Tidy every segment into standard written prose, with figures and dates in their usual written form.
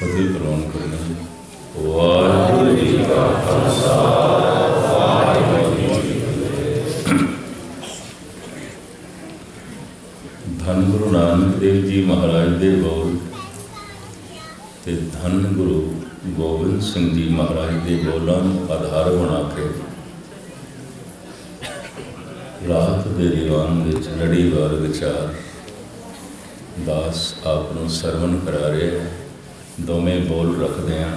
फतेह प्रवान करना जी। वाहिगुरू जी का खालसा, वाहिगुरू जी की फतेह। धन गुरु नानक देव जी महाराज दे बोल ते धन गुरु गोबिंद सिंह जी महाराज के बोलों आधार बना के रात के दीवान लड़ीवार विचार दास आपनों सरवण करा रहे हैं। दोवें बोल रखते हैं।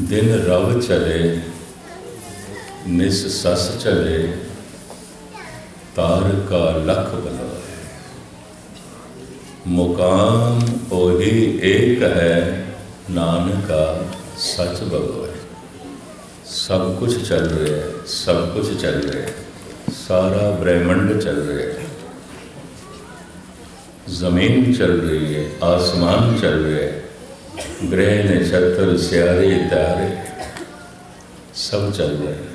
दिन रव चले निस सस चले तार का लख बलोए, मुकाम ओही एक है नानका सच बलोए। सब कुछ चल रहा है, सब कुछ चल रहा है, सारा ब्रह्मंड चल रहा है, जमीन चल रही है, आसमान चल रहा है, ग्रह नक्षत्र सियारे तारे सब चल रहे हैं।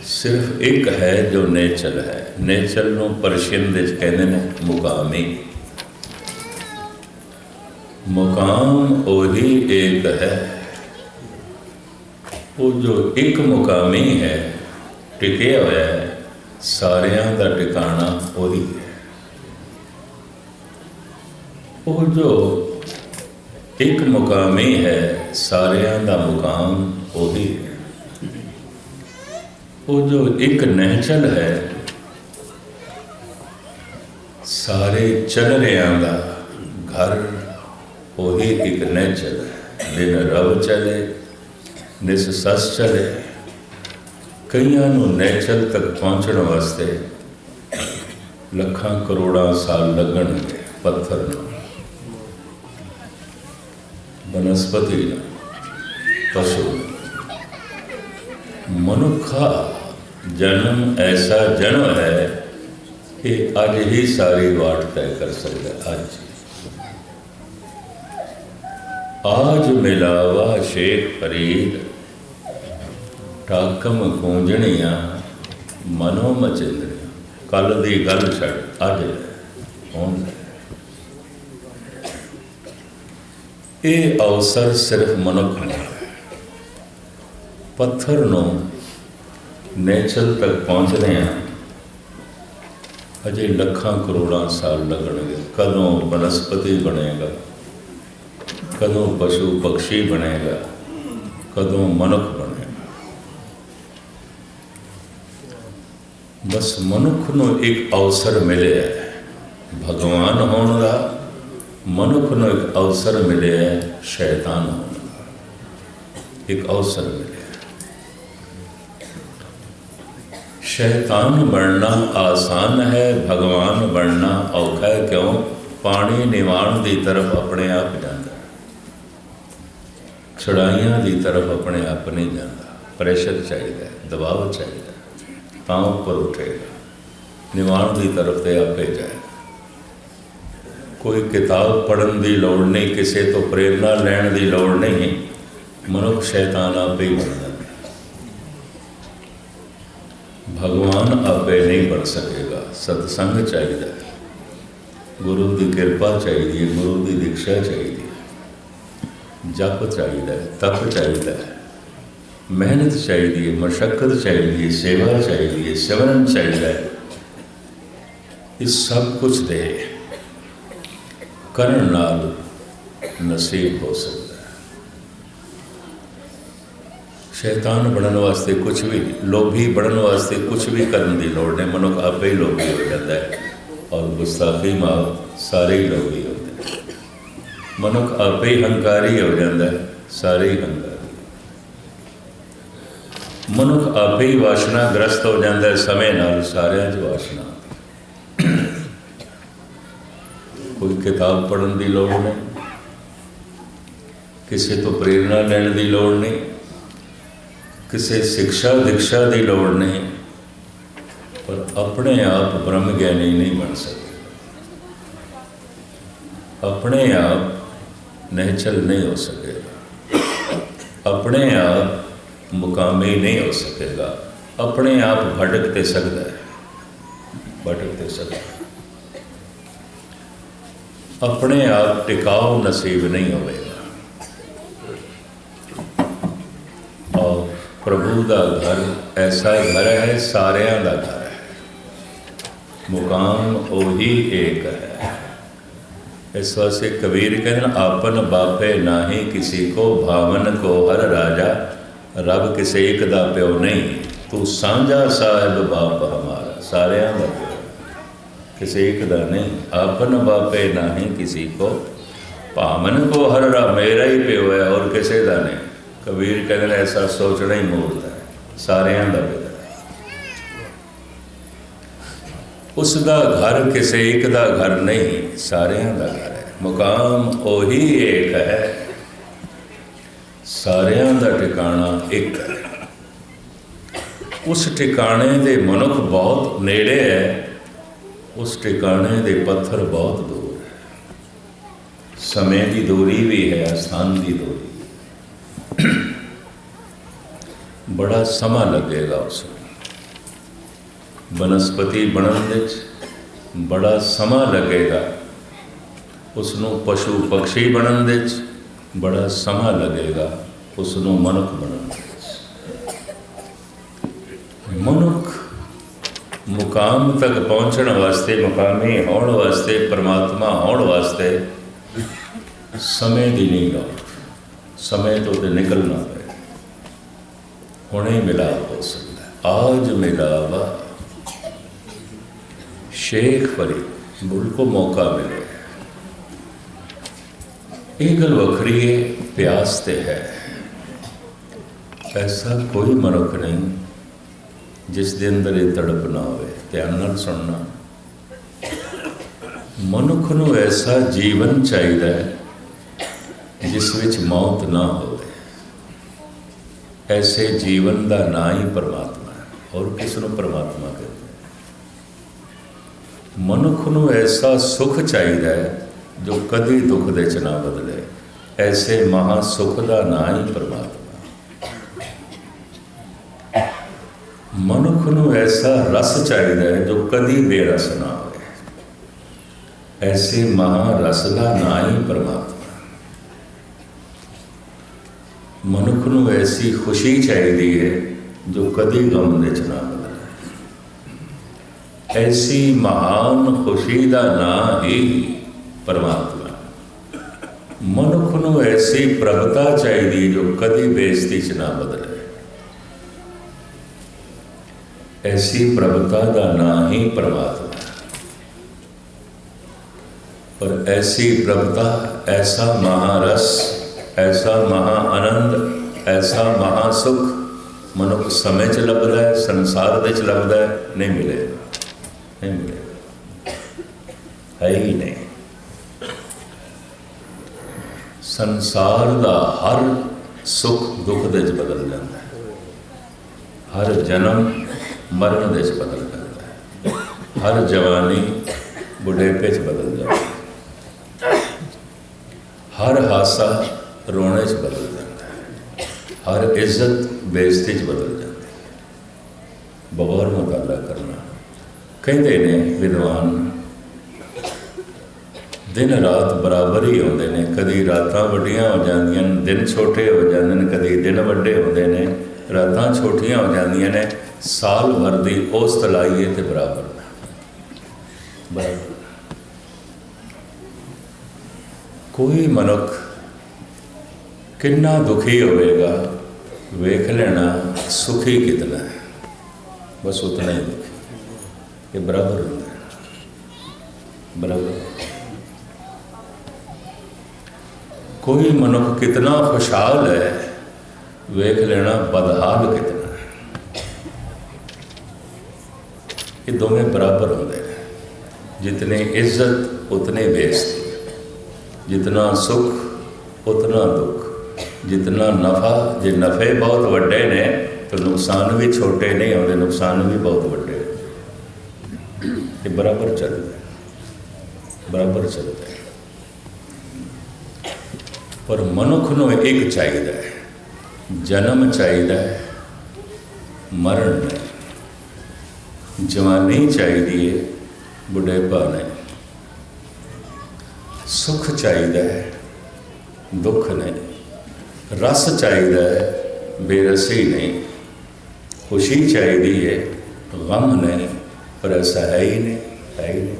सिर्फ एक है जो नेचल है। नेचल नूं परशियन दे कहते हैं मुकामी। मुकाम ओही एक है। वो जो एक मुकामी है टिके हुआ है, सारियां दा टिकाना वही है। वो जो एक मुकामी है, सारियां दा मुकाम वही है। वो जो एक नहचल है, सारे चल रहा का घर वही एक नहचल है। दिन रव चले निस सस चले। कईयां नूं नहचल तक पहुँचने वास्ते लखां करोड़ां साल लगणगे। पत्थर नूं, वनस्पति नूं, पशु मनुखा जन्म ऐसा जन्म है कि अज ही सारी वाट तय कर सकता है। आज मिलावा शेख फरीद टाकम गूंजणियां मनो मचिंदड़ियां। कल दी गल छड़ अज हुण ये अवसर सिर्फ मनुख ने। पत्थर नूं नेचल तक पहुँचते हैं अजे लखां करोड़ां साल लगणगे। कदों वनस्पति बनेगा, कदों पशु पक्षी बनेगा, कदों मनुख बनेगा। बस मनुख नूं एक अवसर मिले है भगवान होने का। मनुख नूं एक अवसर मिले है शैतान होने का। एक अवसर मिले। शैतान बनना आसान है, भगवान बनना औखा है। क्यों? पानी निवाण की तरफ अपने आप जाता, चढ़ाइयां की तरफ अपने आप नहीं जाता। प्रेशर चाहिए, दबाव चाहिए, तां उपर उठेगा। निवाण की तरफ तो आपे जाएगा। कोई किताब पढ़न की लौड़ नहीं, किसी तो प्रेरणा लैण की लौड़ नहीं। मनुख शैतान आपे ही बनता। भगवान आपे नहीं बन सकेगा। सत्संग चाहिए, गुरु की कृपा चाहिए, गुरु की दीक्षा चाहिए, जप चाहिए, तप चाहिए, मेहनत चाहिए, मशक्कत चाहिए, सेवा चाहिए, सिमरन चाहिए। इस सब कुछ दे करन नाल नसीब हो सकता है। शैतान बनने वास्ते कुछ भी, लोभी बनने वास्ते कुछ भी करने की लोड़ नहीं। मनुख आपे ही लोभी हो जाता है और गुस्ताखी माँ सारे ही लोभी होते हैं। मनुख आपे ही हंकारी हो जाता है, सारे ही हंकारी। मनुख आपे ही वासनाग्रस्त हो जाता है, समय नाल सारिਆਂ 'ਚ वासना। कोई किताब पढ़न की लोड़ नहीं, किसी तो प्रेरणा लैण की लोड़ नहीं, किसी शिक्षा दीक्षा की लोड़ नहीं। पर अपने आप ब्रह्म ज्ञानी नहीं बन सकते। अपने आप नहचल नहीं हो सकेगा, अपने आप मुकामी नहीं हो सकेगा, अपने आप भटकते सकता है, भटकते सकता है। अपने आप टिकाव नसीब नहीं होगा। और प्रभु का घर ऐसा घर है, सारियां का घर है, मुकाम ओही एक है। इस वास्ते कबीर कहना, आपन बापे नाही किसी को, भावन को हर राजा, रब किसे एक दा प्यो नहीं, तू सांझा साहिब बाप हमारा। सारियां का प्यो, किसी एक दा नहीं। आपन बापे नाही किसी को, भावन को हर रा, मेरा ही प्यो है और किसी का नहीं। कबीर कहते ऐसा सोचना ही मूर्त है, सारियां का पिता। उसका घर किसी एक का घर नहीं, सारियां का घर है। मुकाम ओही एक है, सारियां का ठिकाना एक है। उस ठिकाने दे मनुख बहुत नेड़े है, उस ठिकाने दे पत्थर बहुत दूर है। समय की दूरी भी है, स्थान की दूरी। बड़ा समा लगेगा उसमें, बनस्पति बनन विच बड़ा समा लगेगा, उसनों पशु पक्षी बनन विच बड़ा समा लगेगा, उसनों मनुख बनन विच। मनुख मुकाम तक पहुँचने वास्ते, मुकामी होने वास्ते, परमात्मा होने वास्ते समय की नहीं लोड़। समय तो निकलना पे हुणे मिलाप हो सकता है। आज मिलावा शेख फरीद बुल को मौका मिले, ये गल वखरी है, प्यास ते है। ऐसा कोई मनुख नहीं जिस दे अंदर ये तड़प ना हो। ध्यान नाल सुनना, मनुख नूं ऐसा जीवन चाहिए जिस विच मौत ना हो। ऐसे जीवन का ना ही परमात्मा है, और किस नूं परमात्मा कहते हैं। मनुख नूं ऐसा सुख चाहिए जो कभी दुख दे च ना बदले। ऐसे महासुख का ना ही परमात्मा। मनुख नूं ऐसा रस चाहिए जो कभी बेरस ना हो। ऐसे महारस का ना ही परमात्मा। मनुख नूं ऐसी खुशी चाहिए है जो कभी गम दे च ना बदले। ऐसी महान खुशी का ना ही परमात्मा। मनुख नूं ऐसी प्रभुता चाहिए जो कभी बेइज्जती च ना बदले। ऐसी प्रभुता का ना ही परमात्मा। पर ऐसी प्रभुता, ऐसा महारस, ऐसा महा आनंद, ऐसा महासुख मनुख समय च लभदा है, संसार दे च लभदा है, नहीं मिलेगा, नहीं मिलेगा, है ही नहीं। संसार का हर सुख दुख दे च बदल जाता है, हर जन्म मरण दे च बदल जाता है, हर जवानी बुढ़ेपे च बदल जाता है, हर हासा रोने च बदल जाता है, हर इज्जत बेइज्जती च बदल जाती है। बगौर मुताला करना। कहते ने विद्वान, दिन रात बराबर ही होंदे ने। कभी रातां वड्डियां हो जांदियां, दिन छोटे हो जाते हैं, कभी दिन वड्डे होंदे ने, रातां छोटियां हो जांदियां ने। साल भर की उस तलाई है तो बराबर बराबर। कोई मनुख कितना दुखी होएगा, वेख लेना सुखी कितना है, बस उतना ही दुखी। ये बराबर होता है, बराबर। कोई मनुख कितना खुशहाल है, वेख लेना बदहाल कितना है। ये दोवें बराबर होते हैं। जितनी इज्जत उतनी बेइज्जती, जितना सुख उतना दुख, जितना नफ़ा, जे नफ़े बहुत वड्डे ने तो नुकसान भी छोटे नहीं होते, नुकसान भी बहुत वड्डे। ये बराबर चलता है, बराबर चलता है। पर मनुख नूं एक चाहिए, जन्म चाहिए, मरण नहीं। जवानी चाहिए, बुढ़ेपा नहीं। सुख चाहिए है, दुख नहीं, रस चाहिए है, बेरसी नहीं, खुशी चाहिए है, गम नहीं, पर ऐसा है ही नहीं, है ही नहीं।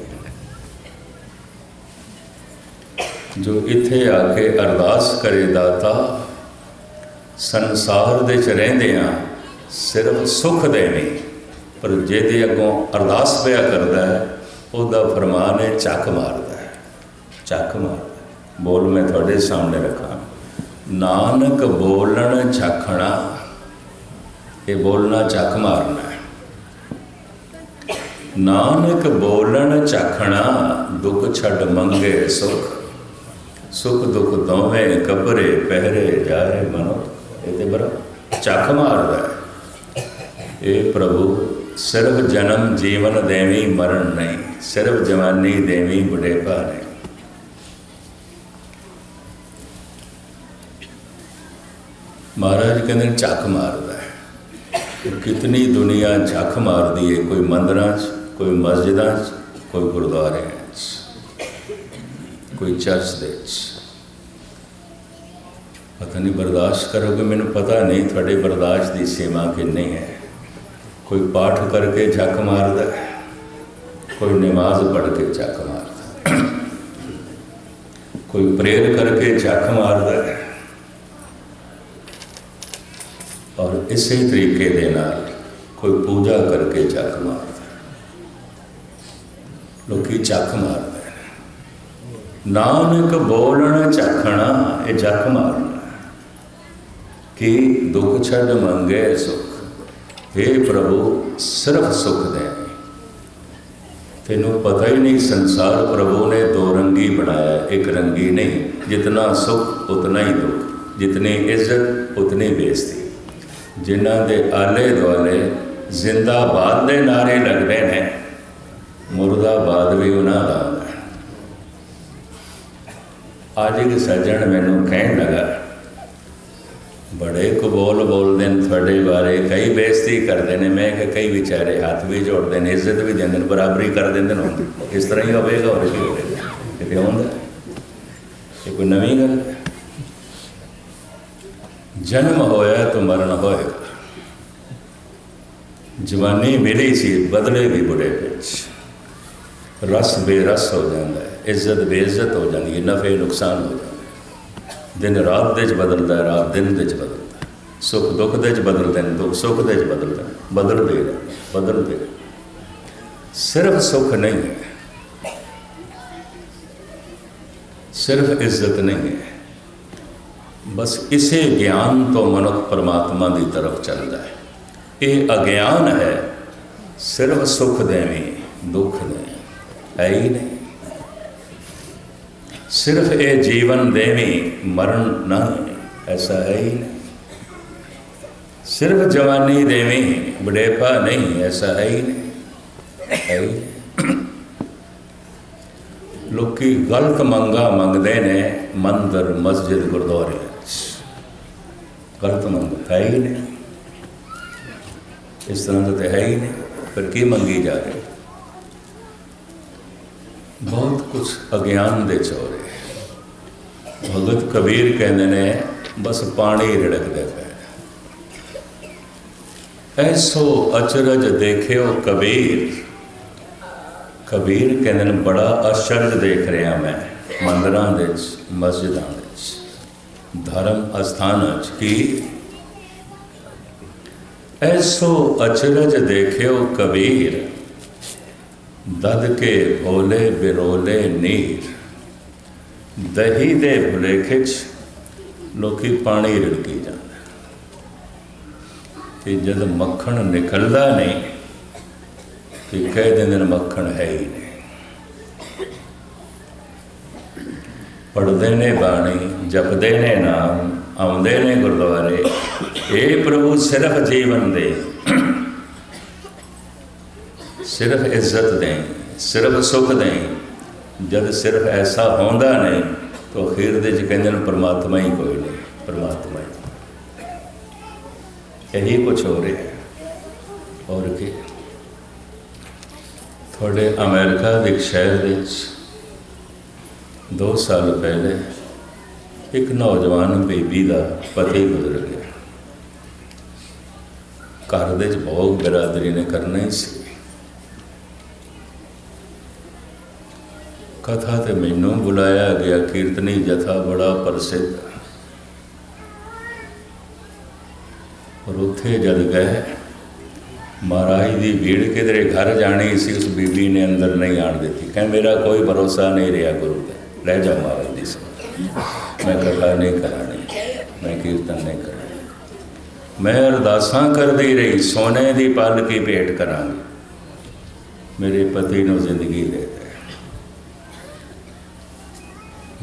जो इत्थे आके अरदास करे दाता, संसार दे च रहिंदियां सिर्फ सुख देवी, पर जेदे अगों अरदास पिया करता है उसका फरमान है चक मारदा है, चक मारदा। बोल मैं थोड़े सामने रखा, नानक बोलन चखना, ये बोलना चक मारना है। नानक बोलन चखना, दुख छड़ मंगे सुख, सुख दुख दोवें कपरे पहरे जाए मनो, ये बड़ा चख मारदा है। ये प्रभु सिर्फ जन्म जीवन देवी, मरण नहीं, सिर्फ जवानी देवी, बुढ़ेपा नहीं। महाराज कहते झक मारदा है। कितनी दुनिया झक मारदी है, कोई मंदिरां च, कोई मस्जिदां च, कोई गुरुद्वारे कोई चर्च दे पता नहीं बर्दाश्त करोगे, मैंने पता नहीं थोड़े बर्दाश्त की सीमा कितनी है। कोई पाठ करके झक मारदा है, कोई नमाज पढ़ के झक मारदा, कोई प्रेयर करके झक मारदा है, और इसी तरीके दे नाल कोई पूजा करके झक मारदा। लोग झक मारदा, नानक बोलना चखना, ये झक मारना कि दुख छड़ मंगे सुख। हे प्रभु सिर्फ सुख दे, तेनों पता ही नहीं संसार प्रभु ने दो रंगी बनाया, एक रंगी नहीं। जितना सुख उतना ही दुख, जितनी इज्जत उतनी बेइज्जती। जिन्हां दे आले दुआले जिंदाबाद के नारे लगते हैं, मुर्दाबाद भी उन्हां दा। आज एक सज्जन मैनू कहन लगा, बड़े कबोल बोलते हैं थोड़े बारे, कई बेइज्जती करते हैं। मैं कि कई बेचारे हाथ भी जोड़ते हैं, इज्जत भी देंगे, बराबरी कर देंगे। इस तरह ही होगा और की होगा, ये होंगे, ये कोई नवी गल है। जन्म होया तो मरण होएगा, जवानी मिली सी बदलेगी बुढ़ेपे, रस बेरस हो जाता है, इज्जत बेइज्जत हो जाती है, नफे नुकसान हो जाता है। दिन रात दे बदलता है, रात दिन दे बदलता है, सुख दुख दे बदलते हैं, दुख सुख दे बदलते हैं, बदलते रहे, बदलते रहे। सिर्फ सुख नहीं है, सिर्फ इज्जत नहीं है, बस इसे ज्ञान तो मनुख परमात्मा की तरफ चलता है। ये अज्ञान है, सिर्फ सुख देवी दुख नहीं, है ही नहीं। सिर्फ ये जीवन देवी मरण नहीं, ऐसा है ही नहीं। सिर्फ जवानी देवी बुढ़ेपा नहीं, ऐसा है ही नहीं, है ही नहीं। लोग गलत मंगा मंगते ने मंदिर मस्जिद गुरुद्वारे, गलत मंग है ही नहीं, इस तरह तो है ही नहीं। फिर की मंगी जा रही, बहुत कुछ अज्ञान दे चोरे। भगत कबीर कहते ने बस पानी रिड़कते पे, ऐसो अचरज देख्यो कबीर। कबीर कहते हैं बड़ा आश्चर्य देख रहा मैं मंदिरां दे मस्जिदां दे धर्म अस्थानां की। ऐसो अचरज देख्यो कबीर, दद के भोले बिरोले नीर। दही दे भुलेखे लोकी पानी रिड़की जाते, कि जब मक्खन निकलता नहीं कि कह देंगे मक्खन है ही नहीं। पढ़ते ने बाणी, जपते ने नाम, आउंदे ने गुरुद्वारे, ये प्रभु सिर्फ जीवन दे, सिर्फ इज्जत दें, सिर्फ सुख दें। जब सिर्फ ऐसा होंदा नहीं तो अखीर दे कहते हैं परमात्मा ही कोई नहीं, परमात्मा ही। यही कुछ हो रहा है। और कि थोड़े अमेरिका के एक शहर 2 साल पहले एक नौजवान बेबी का पति गुजर गया। घर दे भोग बिरादरी ने करना ही सी। कथा तो मैनू बुलाया गया, कीर्तनी जथा बड़ा प्रसिद्ध, और उत्थे जद गए महाराज की भीड़ किधरे घर जानी सी, उस बीबी ने अंदर नहीं आन दी। कह मेरा कोई भरोसा नहीं रहा गुरु का, रह जा महाराज की सब। मैं कथा नहीं करानी, मैं कीर्तन नहीं करानी, मैं अरदासा करती रही सोने की पालकी भेंट करांगी, मेरे पति को जिंदगी दे दे।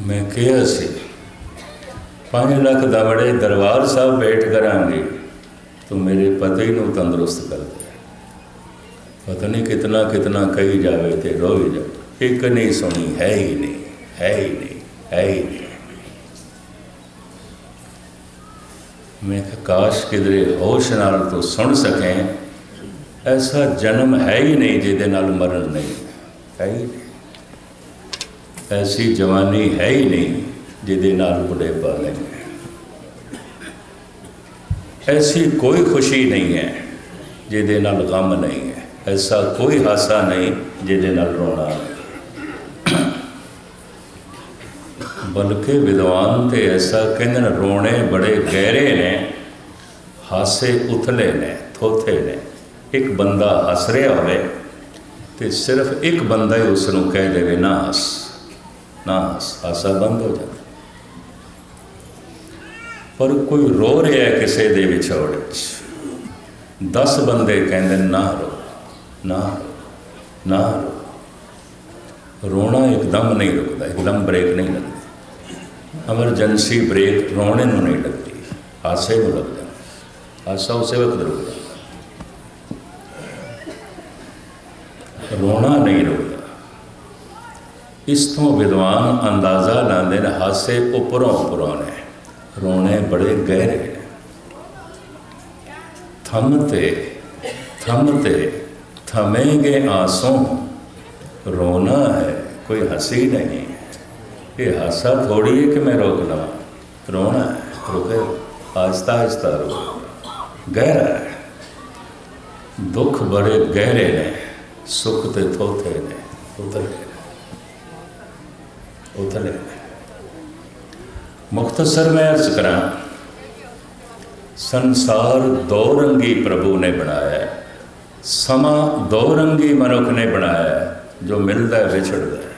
मैं कहा सी 5 लाख दमड़े दरबार साहब भेंट करांगी, तो मेरे पति को तंदुरुस्त कर दे। पता नहीं कितना कितना कही जावे थे, रो ही जाए, एक नहीं सुनी, है ही नहीं, है ही नहीं, है ही नहीं। मैं काश किधरे होश नाल तो सुन सकें, ऐसा जन्म है ही नहीं जिहदे नाल मरण नहीं, है ही नहीं। ऐसी जवानी है ही नहीं जिहदे नाल बुढ़ेपा नहीं है। ऐसी कोई खुशी नहीं है जिहदे नाल गम नहीं है। ऐसा कोई हासा नहीं जिहदे नाल रोना नहीं। बल्कि विद्वान तो ऐसा कहते हैं, रोने बड़े गहरे ने, हासे उथले ने, थोथे ने। एक बंदा हस रहा होवे तो सिर्फ एक बंदा ही उसनों कह देवे ना हस, ना हस, हासा बंद हो जाता। पर कोई रो रहा है किसी दे विछोड़, 10 बंदे कहते ना रो, ना रो, ना रो। रोना एकदम नहीं रुकता, एकदम ब्रेक नहीं लगती। एमरजेंसी ब्रेक रोने को नहीं लगती, हासे को लग जाता, हासा उस वक्त रुक जाता, रोना नहीं रुकता। इस तो विद्वान अंदाज़ा लाते हैं, हासे उपरों उपरों ने, रोने बड़े गहरे ने। थमते थमते थमेंगे आंसू, रोना है कोई हंसी नहीं है। ये हासा थोड़ी है कि मैं रोक लवा, रोना है, रुके, आहिस्ता आहिस्ता रो, गहरा है। दुख बड़े गहरे ने, सुख ते थोथे ने, उतले उतले। मुख्तसर में अर्ज करा, संसार 2 रंगी प्रभु ने बनाया है, समा 2 रंगी मनुख ने बनाया है। जो मिलता है विछड़ता है,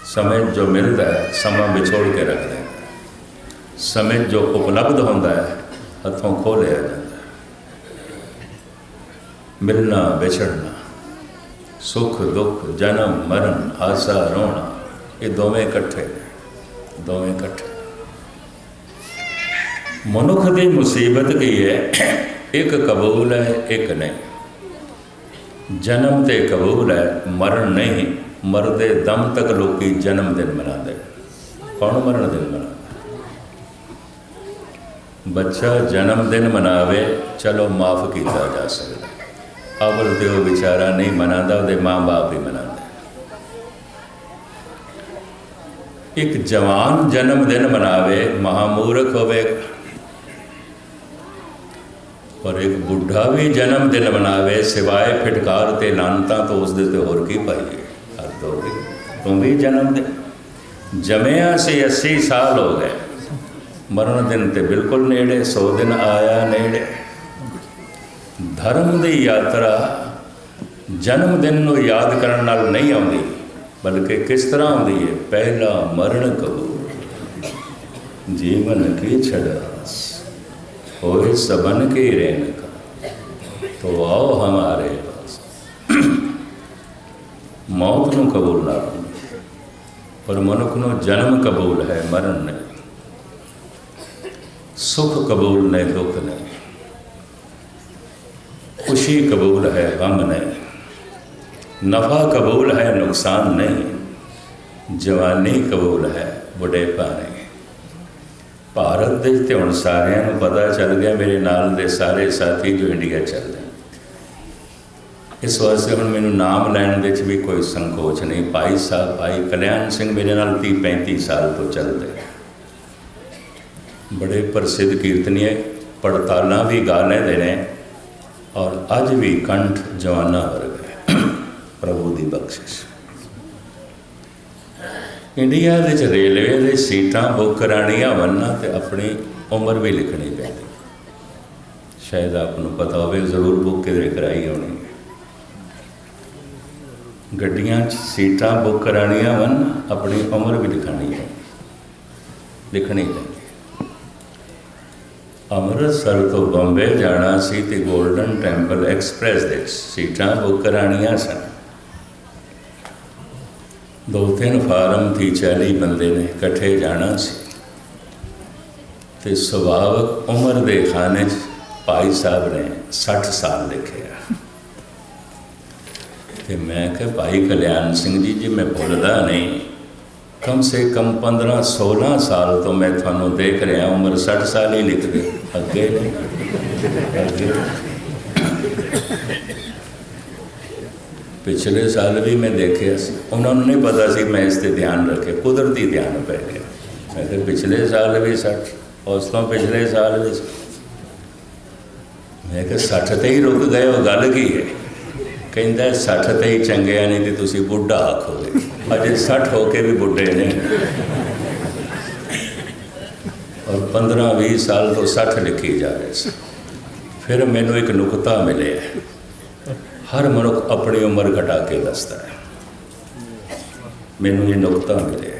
समय जो मिलता है समा विछोड़ के रख देता। समय जो उपलब्ध होता है हथों खो लिया जाता है। मिलना विछड़ना, सुख दुख, जन्म मरण, हासा रोना, ये दोवें इकट्ठे, दोवें इकट्ठे। मनुख की मुसीबत की है, एक कबूल है एक नहीं। जन्म ते कबूल है, मरण नहीं। मरदे दम तक लोग जन्मदिन मनाते। कौन मरण दिन मनाता? बच्चा जन्मदिन मनावे, चलो माफ़ किया जा सकता। अवल तो वह बेचारा नहीं मनाता, उसके माँ बाप ही मनाते। एक जवान जन्मदिन मनावे, महामूर्ख होवे, और एक बुढ़ा भी जन्मदिन मनावे, सिवाय फिटकार ते लानता तो उस दे होर की पाइए। तुम भी जन्मदिन जमिया से 80 साल हो गए, मरण दिन ते बिल्कुल नेड़े, 100 दिन आया नेड़े। धर्म की यात्रा जन्मदिन को याद करने नाल नहीं आती, बल्कि किस तरह आती है? पहला मरण कबूल, जीवन की छड़ास, होए सबन के रेन का, तो आओ हमारे पास। मौत को कबूल ना, पर मनुख को जन्म कबूल है, मरण नहीं। सुख कबूल नहीं, दुख नहीं। खुशी कबूल है, गम नहीं। नफ़ा कबूल है, नुकसान नहीं। जवानी कबूल है, बुढ़ेपा नहीं। भारत दे ते हुण सारिਆਂ ਨੂੰ पता चल गया, मेरे नाल दे सारे साथी जो इंडिया चल रहे, इस वास्ते हुण मैनूं नाम लैण दे भी कोई संकोच नहीं। भाई साहब भाई कल्याण सिंह मेरे नाल 30-35 साल तो चलते, बड़े प्रसिद्ध कीर्तनीय, पड़तालां भी गा लैंदे ने और अज भी कंठ जवाना वर्ग है। प्रभु की बख्शिश। इंडिया दे रेलवे दे सीटां बुक कराणियां वन्ना ते अपनी उम्र भी लिखनी पैंदी। शायद आपको पता होवे, जरूर बुक किधरे कराई होनी। गड्डियां सीटां बुक कराणियां वन, अपनी उम्र भी लिखनी है, लिखनी पैंदी। अमृतसर तो बॉम्बे जाना सी ते गोल्डन टैंपल एक्सप्रैस दे सीटां बुक कराणियां सन। 2-3 फार्म थी, 40 बंदे ने इकट्ठे जाना सी ते सुभावक उम्र दे खाने भाई साहब ने 60 साल लिखे। तो मैं क्या भाई कल्याण सिंह जी जी मैं भुलदा नहीं, कम से कम 15-16 साल तो मैं थानू देख रहा, उम्र 60 साल ही लिख दे अगे अगे। पिछले साल भी मैं देखे, उन्होंने नहीं पता सी मैं इस पर ध्यान रखे, कुदरती ध्यान पै गया। मैं तो पिछले साल भी 60, उस तो पिछले साल भी 60। मैं क्या 60 ते ही रुक गए हो, गल की है? कहता 60 ते ही चंगे नहीं तो तुसी बुढ़ा आखोगे, अजे 60 होके भी बुढ़े ने। और 15-20 साल तो 60 लिखी जा रहे थे। फिर मैनू एक नुकता मिले, हर मनुख अपनी उम्र घटा के दसदा है। मैनू ये नुकता मिले,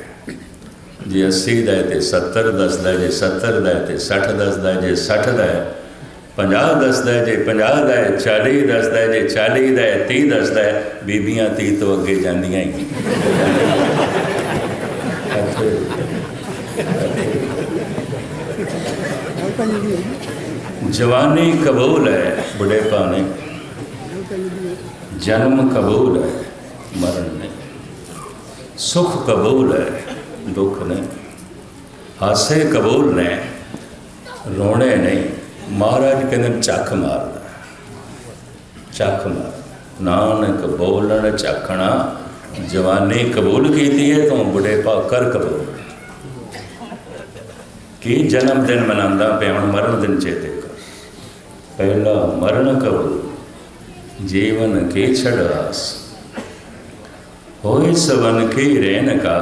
जे 80 का है तो 70 दसदा, जे 70 का है तो 60 दसदा, जे 60 का है 50 दसदा, जे 50 का है 40 दसदा, जे 40 का है 30 दसदा। बीबियां 30 तो अगे जांदियां ही। जवानी कबूल है, बुढ़ेपा नहीं। जन्म कबूल है, मरण नहीं। सुख कबूल है, दुख नहीं। हासे कबूल ने, रोने नहीं। महाराज कहते चख मारना, चख मार। नानक बोलन चखना, जवानी कबूल की है तो बुढ़ेपा कर कबूल। की जन्मदिन मनांदा पे हुण मरण दिन चेते कर। पहला मरण कबूल, जीवन की छड़ास। होए सवन की रेन का,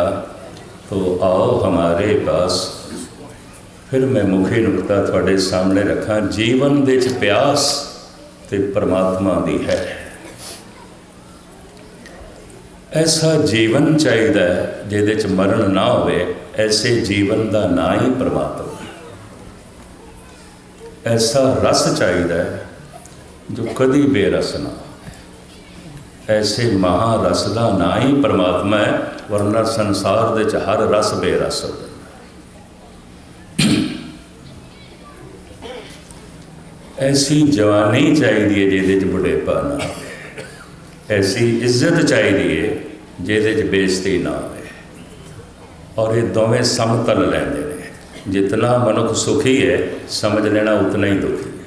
तो आओ हमारे पास। फिर मैं मुखी नुकता थोड़े सामने रखा, जीवन दे च प्यास ते परमात्मा दी है। ऐसा जीवन चाहिए जिहदे च मरण ना होवे, ऐसे जीवन का ना ही परमात्मा। ऐसा रस चाहिए जो कदी बेरस ना, ऐसे महारस का ना ही परमात्मा है, वरना संसार दे च हर रस बेरस हो। ऐसी जवानी चाहिए जिहदे च बुढ़ेपा ना हो, ऐसी इज्जत चाहिए जिहदे च बेइज्जती ना हो। और ये दोवें समतल लैंदे ने। जितना मनुख सुखी है, समझ लेना उतना ही दुखी है।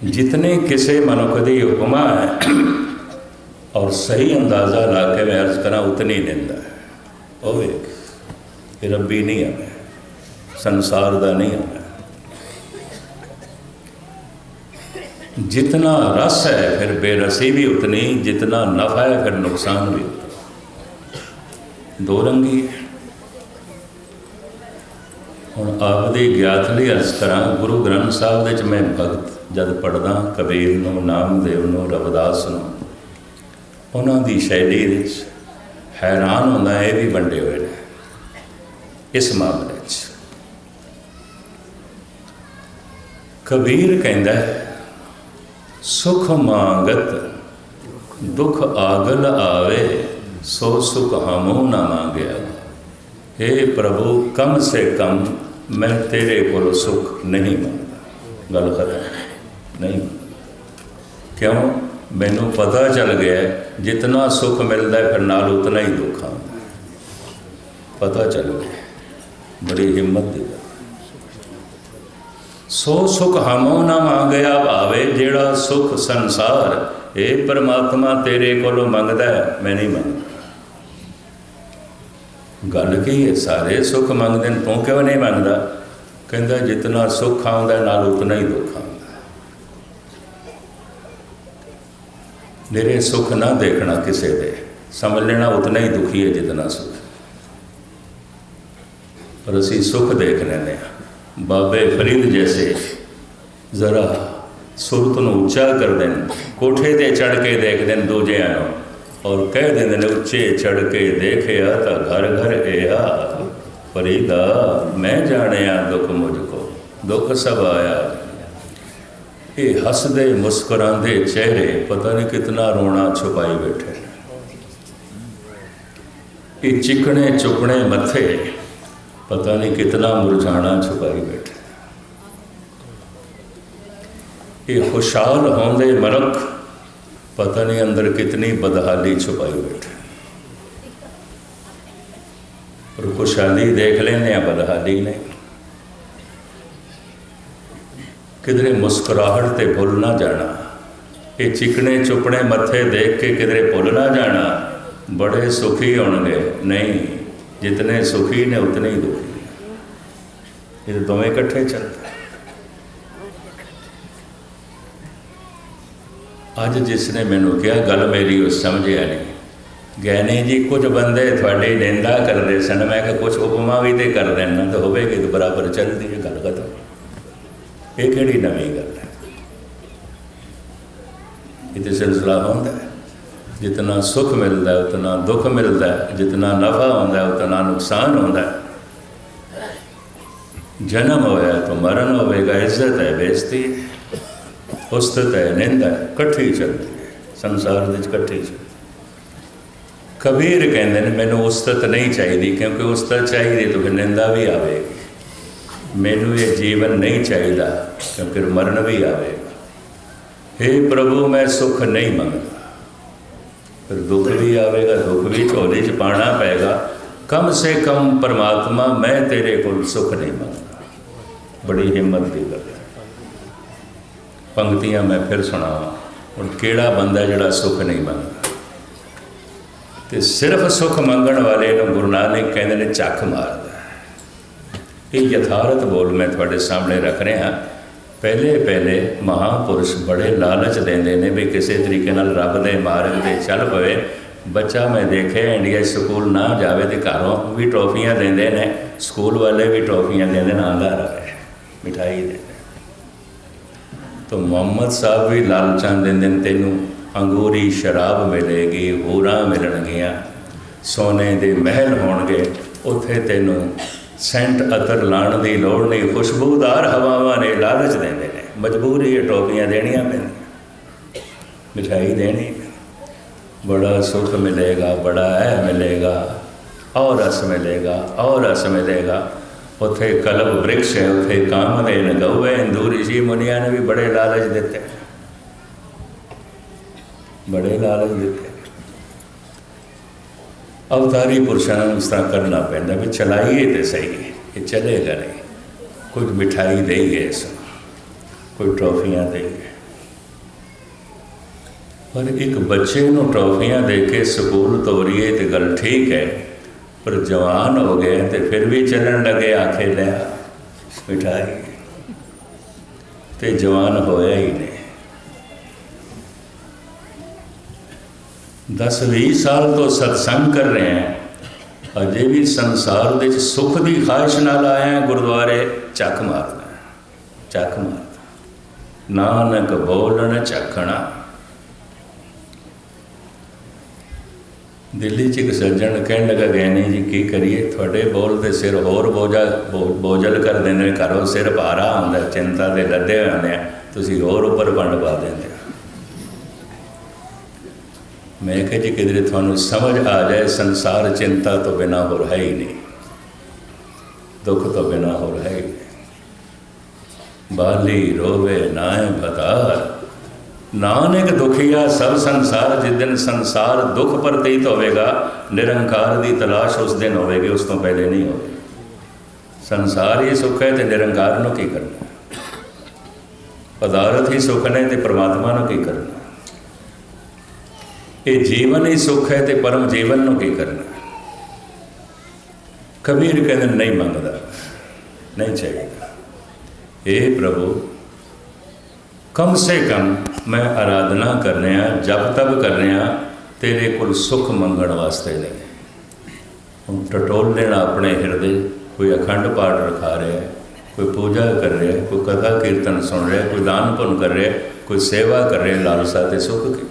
जितने किसी मनुख की उपमा है और सही अंदाज़ा ला के मैं अर्ज करा, उतनी निंदा है। वो एक रब्बी नहीं है, संसार का नहीं है। जितना रस है फिर बेरसी भी उतनी, जितना नफा है फिर नुकसान भी उतना। दो रंगी है। हुण आपदी ज्ञात लई अर्ज करा, गुरु ग्रंथ साहब दे च मैं भगत जद पढ़दा कबीर नूं, नामदेव नूं, रविदास नूं, उन्हां दी शैली विच हैरान होंदा। ये भी वंडे हुए ने इस मामले च। कबीर कहंदा है, सुख मांगत दुख आगल आवे, सो सुख हमू न मांगया। हे प्रभु कम से कम मैं तेरे को सुख नहीं मांगता। गल खत्म नहीं। क्यों? मैनू पता चल गया जितना सुख मिलता है फिर नाल उतना ही दुख आता है। पता चल गया। बड़ी हिम्मत दी गल। सो सुख हमों न मांगया भावे, जेड़ा सुख संसार हे परमात्मा तेरे कोलों मंगदा है, मैं नहीं मंगदा। गल की है, सारे सुख मंगते हैं, तू क्यों नहीं मंगदा? कहता जितना सुख आउंदा नाल उतना ही दुख आउंदा। मेरे सुख ना देखना किसी दे, समझ लेना उतना ही दुखी है जितना सुख। और असी सुख देख लेने बाबे फरीद जैसे जरा सुरत नूं उच्चा कर दें, कोठे ते चढ़ के देख दें दूजियां नूं और कह देंगे उच्चे चढ़ के देखिया तो घर घर एया, फरीदा मैं जानिया दुख मुझको, दुख सब आया। ये हसदे मुस्कुरांदे चेहरे पता नहीं कितना रोना छुपाई बैठे, ये चिकने चुकने मथे पता नहीं कितना मुरझाना छुपाई बैठे। ये खुशहाल होंदे मरक पता नहीं अंदर कितनी बदहाली छुपाई बैठे। और खुशहाली देख लेने बदहाली नहीं। किधरे मुस्कुराहट ते भुल ना जाना, ये चिकने चुपने मथे देख के किधरे भुल ना जाना, बड़े सुखी होंगे। नहीं, जितने सुखी ने उतने ही दुखी। ये दोवें इकट्ठे चलते। अज जिसने मैनू कहा गल मेरी उस समझिया नहीं, ज्ञानी जी कुछ बंदे थोड़ी निंदा करते सन, मैं कहा कुछ उपमा भी तो कर देना तो होगी तो बराबर चलती है गल खत्म। ये किहड़ी नवीं गल है? ये तो सिलसिला होंदा है, जितना सुख मिलता है उतना दुख मिलता है, जितना नफा होता है उतना नुकसान होता है। जन्म होया तो मरण होगा, इज्जत है बेइज्जती है, उस्तत है निंदा है, कट्ठी चलती है संसार विच कट्ठी चलती। कबीर कहते हैं मैनू उस्तत नहीं चाहिए, क्योंकि उस्तत चाहिए तो फिर निंदा भी आएगी। मैनू ये जीवन नहीं चाहिए क्योंकि मरण भी आएगा। हे प्रभु मैं सुख नहीं मंगता, फिर दुख भी आएगा, दुख भी झोली च पाना पेगा। कम से कम परमात्मा मैं तेरे को सुख नहीं मंगता। बड़ी हिम्मत की गल है। पंक्तियां मैं फिर सुनावा। और केड़ा बंदा जिहड़ा सुख नहीं मंगता? तो सिर्फ सुख मंगण वाले गुरु नानक कहते हैं झक मारदा। ये यथार्थ बोल मैं थोड़े सामने रख रहा। पहले पहले महापुरुष बड़े लालच देंदे ने भी किसी तरीके नाल रब दे मार्ग ते चल पवे। बच्चा मैं देखे इंडिया स्कूल ना जावे तो घरों भी टॉफियाँ देंदे ने, स्कूल वाले भी टॉफियाँ देंदे ना, आंदा रहे मिठाई देंदे। तो मोहम्मद साहब भी लालचां देंदे ने, तेनू अंगूरी शराब मिलेगी, होरां मिलणगियां, सोने दे महल होणगे, उत्थे तेनू सेंट अतर लाण की लोड़ नहीं, खुशबूदार हवावां ने लालच देंदे ने। मजबूरी है टॉफियाँ देनियां पैंदियां, मिठाई देनी। बड़ा सुख मिलेगा, बड़ा है मिलेगा, और रस मिलेगा, और रस मिलेगा। उत्थे कलब वृक्ष है, उत्थे कामधेन गऊ है। हिंदू ऋषि मुनिया ने भी बड़े लालच देते, बड़े लालच देते। अवतारी पुरुषों ने इस तरह करना पैंदा भी चलाइए तो सही, ये चलेगा नहीं। कुछ मिठाई देंगे, कोई ट्रॉफियाँ देंगे। पर एक बच्चे को ट्रॉफियाँ दे के स्कूल तोरीए तो गल ठीक है, पर जवान हो गए तो फिर भी चलन लगे, आखे लिया मिठाई, तो जवान होया ही नहीं। 10-20 साल तो सत्संग कर रहे हैं, अजे भी संसार दे सुख की ख्वाहिश नाल आए हैं गुरुद्वारे, झक मारना, झक मारना। नानक बोलन झकना। दिल्ली च एक सज्जन कह लगा, गैनी जी की करिए, थोड़े बोलते सिर होर बोझल कर देंगे, घरों सिर भारा आंदा, चिंता के लदे आने, तुसीं होर उपर वंड पा देंगे। मैं कहा जी किधरे थानू समझ आ जाए, संसार चिंता तो बिना हो है ही नहीं, दुख तो बिना हो है ही नहीं। बाली रोवे नाए भतार, नानक दुखिया सब संसार। जिस दिन संसार दुख प्रतीत होगा, निरंकार की तलाश उस दिन होगी, उस तो पहले नहीं होगी। संसार ही सुख है तो निरंकार नूं की करना। पदार्थ ही सुख ने तो परमात्मा ने की करना, ये जीवन ही सुख है तो परम जीवन को की करना। कबीर कहते नहीं मंगता, नहीं चाहिए। हे प्रभु कम से कम मैं आराधना करने जप तप करने तेरे को सुख मंगण वास्ते नहीं। हम टटोल लेना अपने हृदय, कोई अखंड पाठ रखा रहा है, कोई पूजा कर रहा है, कोई कथा कीर्तन सुन रहा है, कोई दान पुण्य कर रहा है, कोई सेवा कर रहे हैं लालसा ते सुख की।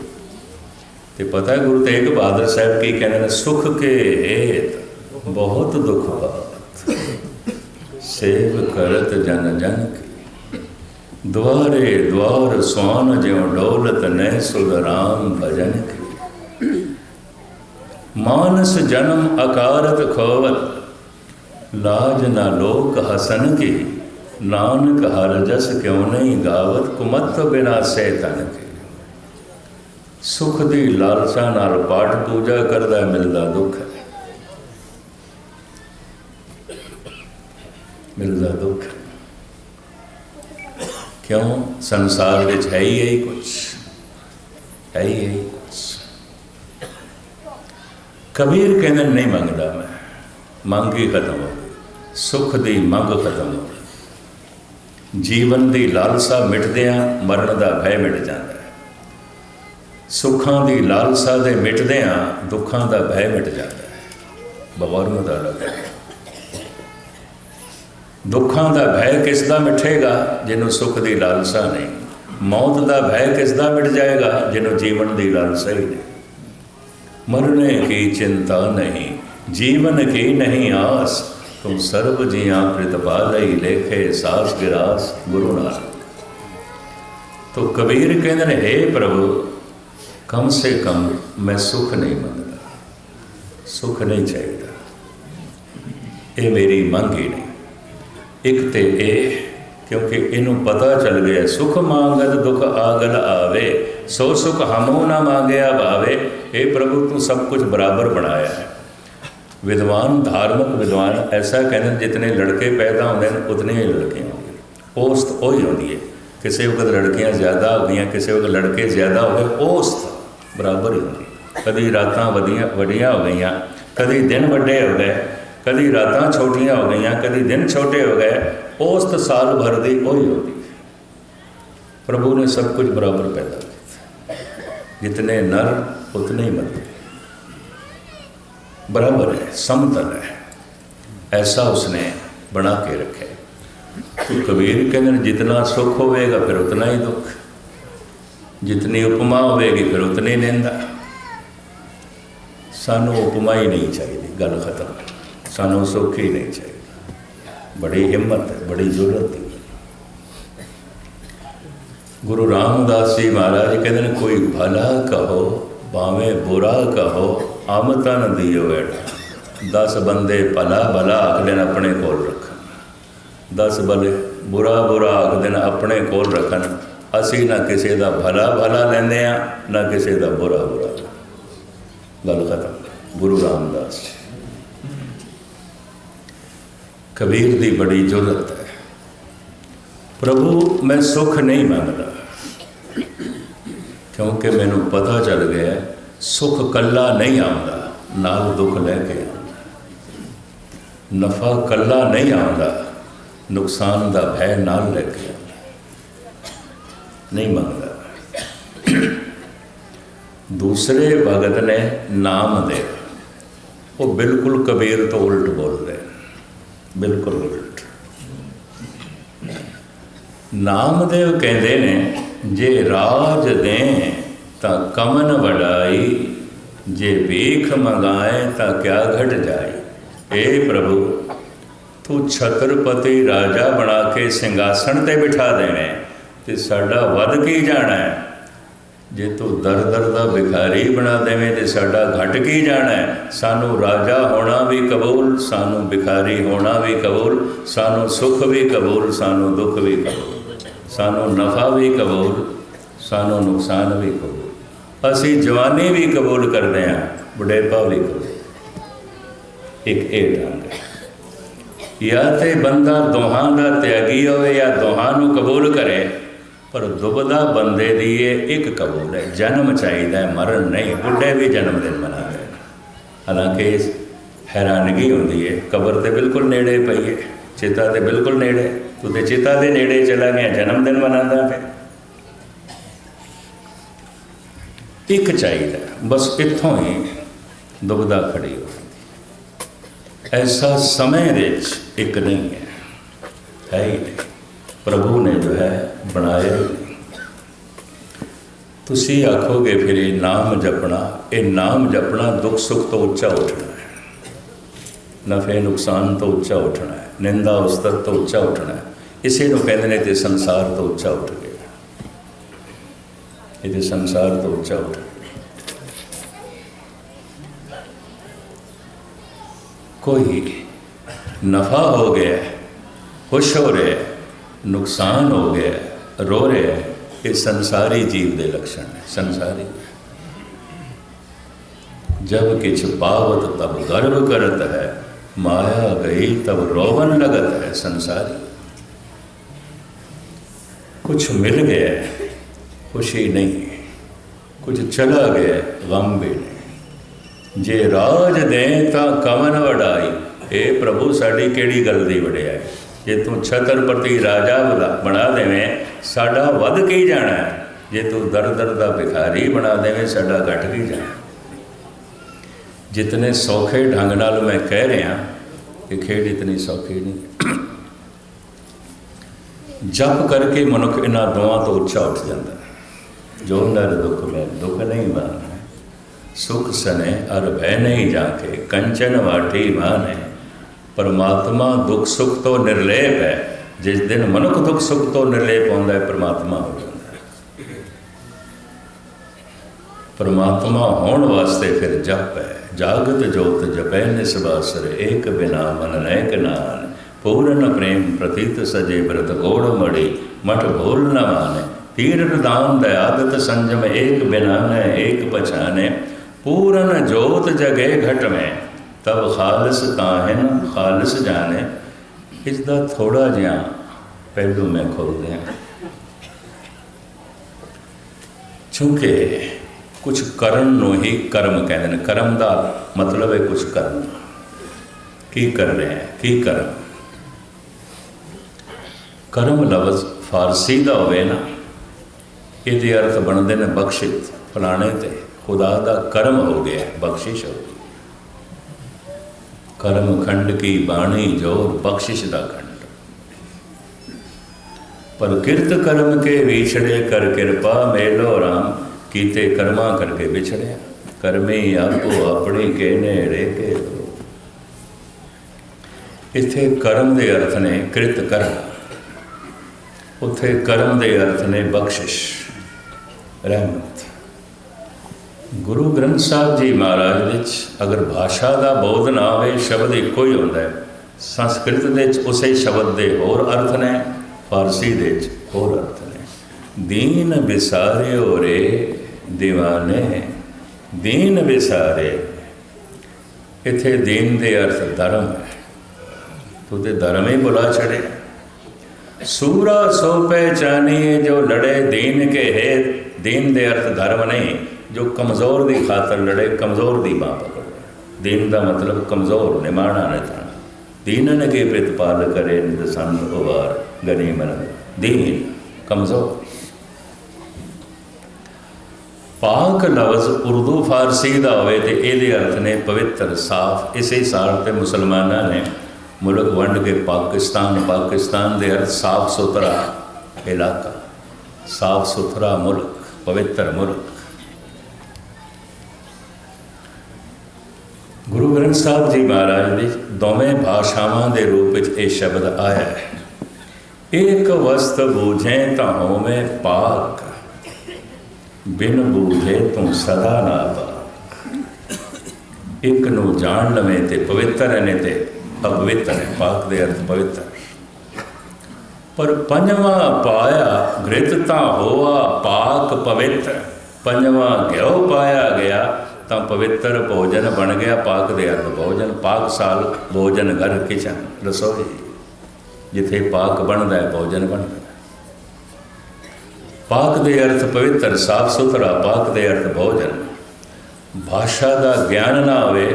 तो पता है गुरु तेग बहादुर साहब की कहते हैं, सुख के हेत बहुत दुख बात, सेव करत जन जन की, द्वारे द्वार स्वान ज्यों डोलत न सुध राम भजन की। मानस जन्म अकारत खोवत, लाज न लोक हसन की, नानक हर जस क्यों नहीं गावत, कुमत बिना से तन की। सुख दी लालसा नाल पाठ पूजा करदा मिलदा दुख है, मिलदा दुख है। क्यों? संसार विच है ही यही कुछ, है ही यही कुछ। कबीर कहते नहीं मंगदा मैं, मंग ही खत्म हो गई, सुख दी मंग खत्म हो गई। जीवन की लालसा मिटदियां मरण का भय मिट जाता है, सुखां की लालसा दे मिटदियां दुखां का भय मिट जाता है। बगौर का लग दुखां का भय किसका मिठेगा जिन्हों सुख की लालसा नहीं। मौत का भय किसका मिट जाएगा जिन्हों जीवन की लालसा ही नहीं। मरने की चिंता नहीं, जीवन की नहीं आस, तुम सर्व जिया प्रतिपाल ही लेखे सास गिरास गुरु नानक। तो कबीर कहते हैं, हे प्रभु कम से कम मैं सुख नहीं मंगता, सुख नहीं चाहिए, ये मेरी मंग ही नहीं। एक तो ये क्योंकि इनू पता चल गया, सुख मांगत दुख आगल आवे, सो सुख हमो ना मांगया भावे। हे प्रभु तू सब कुछ बराबर बनाया है। विद्वान धार्मिक विद्वान ऐसा कहते हैं, जितने लड़के पैदा होते हैं उतने ही लड़कियाँ होंगी, औसत वही होती है। किसी वक्त लड़कियाँ ज़्यादा हो गई, किसी वक्त लड़के ज़्यादा हो गए, औसत बराबर ही होगी। कभी रातां वड्डियां हो गई, कभी दिन वड्डे हो गए, कभी रातां छोटियां हो गई, कभी दिन छोटे हो गए, औसत साल भर की वही होती है। प्रभु ने सब कुछ बराबर पैदा किया, जितने नर उतने ही मदद, बराबर है, समतल है, ऐसा उसने बना के रखे। तो कबीर कहते हैं, जितना सुख होगा फिर उतना ही दुख, जितनी उपमा होगी फिर उतनी निंदा। सानू उपमा ही नहीं चाहिए, गल खत्म। सानू सुख ही नहीं चाहिए। बड़ी हिम्मत है, बड़ी जरूरत है। गुरु रामदास जी महाराज कहते हैं, कोई भला कहो भावें बुरा कहो, आमता न दियो बैठा। 10 बंदे भला भला आख दिन अपने कोल रखन, 10 बले बुरा बुरा आख दिन अपने कोल रखन। असी ना किसी का भला भला लेंदे आ, ना किसी का बुरा बुरा। गल खत्म। गुरु रामदास जी। कबीर की बड़ी जरूरत है। प्रभु मैं सुख नहीं मांगता, क्योंकि मैनू पता चल गया सुख कला नहीं आता, नाल दुख लैके आता। नफा कला नहीं आता, नुकसान का भय नाल लैके आता। नहीं मांगता। दूसरे भगत ने नाम दे, वो बिल्कुल कबीर तो उल्ट बोल रहे, बिल्कुल उल्ट। नामदेव कहते ने, जे राज दें ता कमन वडाई, जे भीख मंगाए ता क्या घट जाए। हे प्रभु तू छत्रपति राजा बना के सिंघासन ते बिठा देवे ते साडा वध की जाना है। जे तू दर दर का भिखारी बना देवें तो साडा घट की जाना है। सानू राजा होना भी कबूल, सानू भिखारी होना भी कबूल, सानू सुख भी कबूल, सानू दुख भी कबूल, सानू नफा भी कबूल, सानू नुकसान भी कबूल। असी जवानी भी कबूल करते हैं, बुढ़ेपा भी कबूल। एक ये ढंग है, या तो बंदा दोहां का त्यागी होवे या दोहां नू कबूल करे, पर दुबदा बंदे दी ये एक कबूल है, जन्म चाहिए मरण नहीं। बुढ़े भी जन्मदिन मनाते हैं, हालांकि हैरानगी होती है, कबर तो बिल्कुल नेड़े पई है, चिता तो बिल्कुल नेड़े, तू तो चिता के नेड़े चला गया, जन्मदिन मनाता पे। एक चाहिए बस, इत्थों ही दुबदा खड़ी हो। ऐसा समय एक नहीं है ही नहीं, प्रभु ने जो है बनाया ही नहीं। तुसी आखोगे फिर ये नाम जपना, ये नाम जपना दुख सुख तो उच्चा उठना है, नफे नुकसान तो उच्चा उठना है, निंदा उस्तर तो उच्चा उठना है। इसे को कहते हैं कि संसार तो उच्चा उठ गया, ये संसार तो उच्चा उठ गया। कोई नफ़ा हो गया, खुश हो रहा है, नुकसान हो गया, रो रहे हैं, ये संसारी जीव के लक्षण है। संसारी जब किछ पावत तब गर्व करत है, माया गई तब रोवन लगत है। संसारी कुछ मिल गया खुशी नहीं, कुछ चला गया गम भी नहीं। जे राज दें तां कवन वडाई, ए प्रभु साड़ी केड़ी गल दी वडियाई। जे तू छत्रपति राजा बना देवें साडा वध के जाना है, जे तू दर दर का भिखारी बना देवें साडा घट के जाना। जितने सौखे ढंग नाल मैं कह रहा कि खेड इतनी सौखी नहीं। जप करके मनुख इन्हां दोवां तो उच्चा उठ जाता है। जो नर दुख में दुख नहीं माने, सुख सने अर भय नहीं जाके, कंचन वाटी माने। परमात्मा दुख सुख तो निर्लेप है। जिस दिन मनुख दुख सुख तो निर्लेप होता है, परमात्मा हो जाता है। परमात्मा होने वास्ते फिर जप है। जागत जोत जपै निस्वासर, एक बिना मन नैक नान। पूर्ण प्रेम प्रतीत सजे, व्रत गोड़ मड़ी मठ भूल न माने। तीर्थ दान दयादत संजम, एक बिना न एक पछाने। पूर्ण जोत जगे घट में, तब खालस काहिन खालस जाने। इसका थोड़ा जिहा पहलू मैं खोल दें, चूँकि कुछ करन नूं ही कर्म कहते हैं। कर्म का मतलब है कुछ करना। की कर रहे हैं, की कर्म। कर्म लफ्ज़ फारसी का होवे ना, ये अर्थ बनते हैं बख्शित। फलाने ते खुदा का कर्म हो गया, बख्शिश हो गई। कर्म खंड की बाणी जोर, बख्शिश का खंड। पर किरत कर्म के विछड़े, कर कृपा मेलो राम। कीते कर्मा करके बिछड़े, कर्मे आपो अपनी के नेड़े के दो। इत्थे कर्म के अर्थ ने कृत करना, उत्थे कर्म के अर्थ ने बख्शिश, रहमत। गुरु ग्रंथ साहब जी महाराज विच अगर भाषा का बोध ना हो, शब्द एको ही होता है। संस्कृत दे उसे शब्द के होर अर्थ ने, फारसी दे होर अर्थ ने। दीन बिसारे रे दीवाने, दीन बिसारे। इत्थे दीन के अर्थ धर्म है, तो ते धर्म ही बुला छड़े। सूरा सो पहचानिए जो लड़े दीन के है। दीन के अर्थ धर्म नहीं, जो कमज़ोर की खातर लड़े, कमज़ोर की बाँ पकड़े। दीन का मतलब कमज़ोर, निमाणा निताना। दीनन के प्रतिपाल करे नित संत उबार, गनी मन दीन कमज़ोर। पाक लफ्ज़ उर्दू फारसी का होवे ते इहदे अर्थ ने पवित्र, साफ। इसे साल पे मुसलमाना ने मुल्क वंड के पाकिस्तान, पाकिस्तान के अर्थ साफ सुथरा इलाका, साफ सुथरा मुल्क, पवित्र मुल्क। गुरु ग्रंथ साहब जी महाराज ने दोवें भाषावां के रूप में यह शब्द आया है। एक वस्त बूझे तो होवे पाक, बिन बूझे तू सदा ना पाक। एक नू जान लवे तो पवित्र है, नहीं तो अपवित्र है। पाक दे अर्थ पवित्र। पर पंजवा पाया घृत ता होआ पाक पवित्र। पंजवा घ्यो पाया गया तो पवित्र भोजन बन गया। पाक दे अर्थ भोजन, पाकशाल भोजन घर, किचन, रसोई। जिथे पाक बनता है भोजन बनता है। पाक दे अर्थ पवित्र साफ सुथरा, पाक दे अर्थ भोजन। भाषा का ज्ञान ना होवे,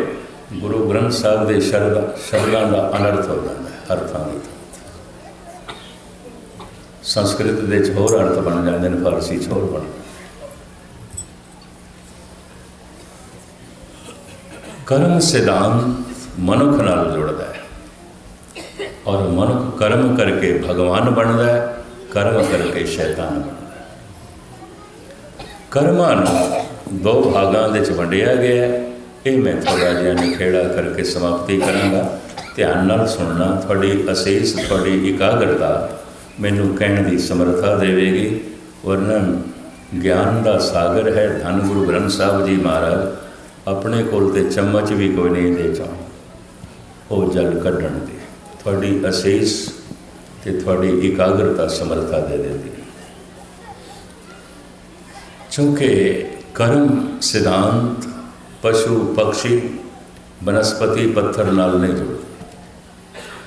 गुरु ग्रंथ साहब के शब्दों का अनर्थ हो जाता है, अर्थां दा। संस्कृत दे होर अर्थ बन जाते हैं, फारसी च होर बन। कर्म सिद्धांत मनुख नाल जुड़ता है और मनुख कर्म करके भगवान बनता है, कर्म करके शैतान बनता है। कर्मां नूं दो भागां दे च वंडिया गया है। ये मैं थोड़ा जिहा निखेड़ा करके समाप्ति करांगा। ध्यान नाल सुनना, थोड़ी असीस, थोड़ी एकाग्रता मैनू कहने की समर्था देवेगी। वर्णन ज्ञान का सागर है। धन गुरु ग्रंथ साहब जी महाराज अपने कोल ते चम्मच भी कोई नहीं दे चाहो वो जल कढ़ण दी। थोड़ी असीस ते थोड़ी एकाग्रता समर्था दे देती। चूँकि कर्म सिद्धांत पशु पक्षी वनस्पति पत्थर नाल नहीं जुड़ते,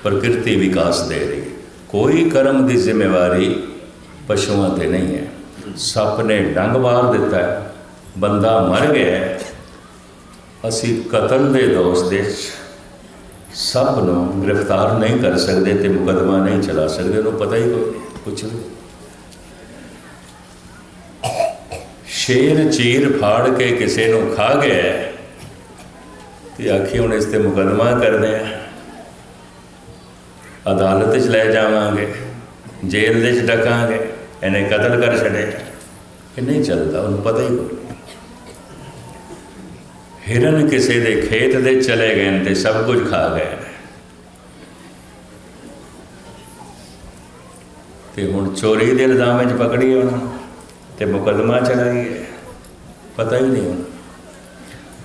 प्रकृति विकास दे रही। कोई कर्म की जिम्मेवारी पशुओं पर नहीं है। सप ने डंग मार दिता है, बंदा मर गया, असी कतल के दोष दे सप नूं गिरफ्तार नहीं कर सकते तो मुकदमा नहीं चला सकते, उन्होंने पता ही कोई कुछ भी। शेर चीर फाड़ के किसी को खा गया तो आखी हूँ इस पर मुकदमा करते हैं, अदालत च लै जावांगे, जेल दे डकांगे, इन्हें कतल कर छड़े, कि नहीं चलता, उन्हें पता ही कोई। हिरन किसी के खेत दे चले गए तो सब कुछ खा गए तो हुण चोरी के इल्जाम में पकड़िए उन्होंने तो मुकदमा चलाइए, पता ही नहीं होना।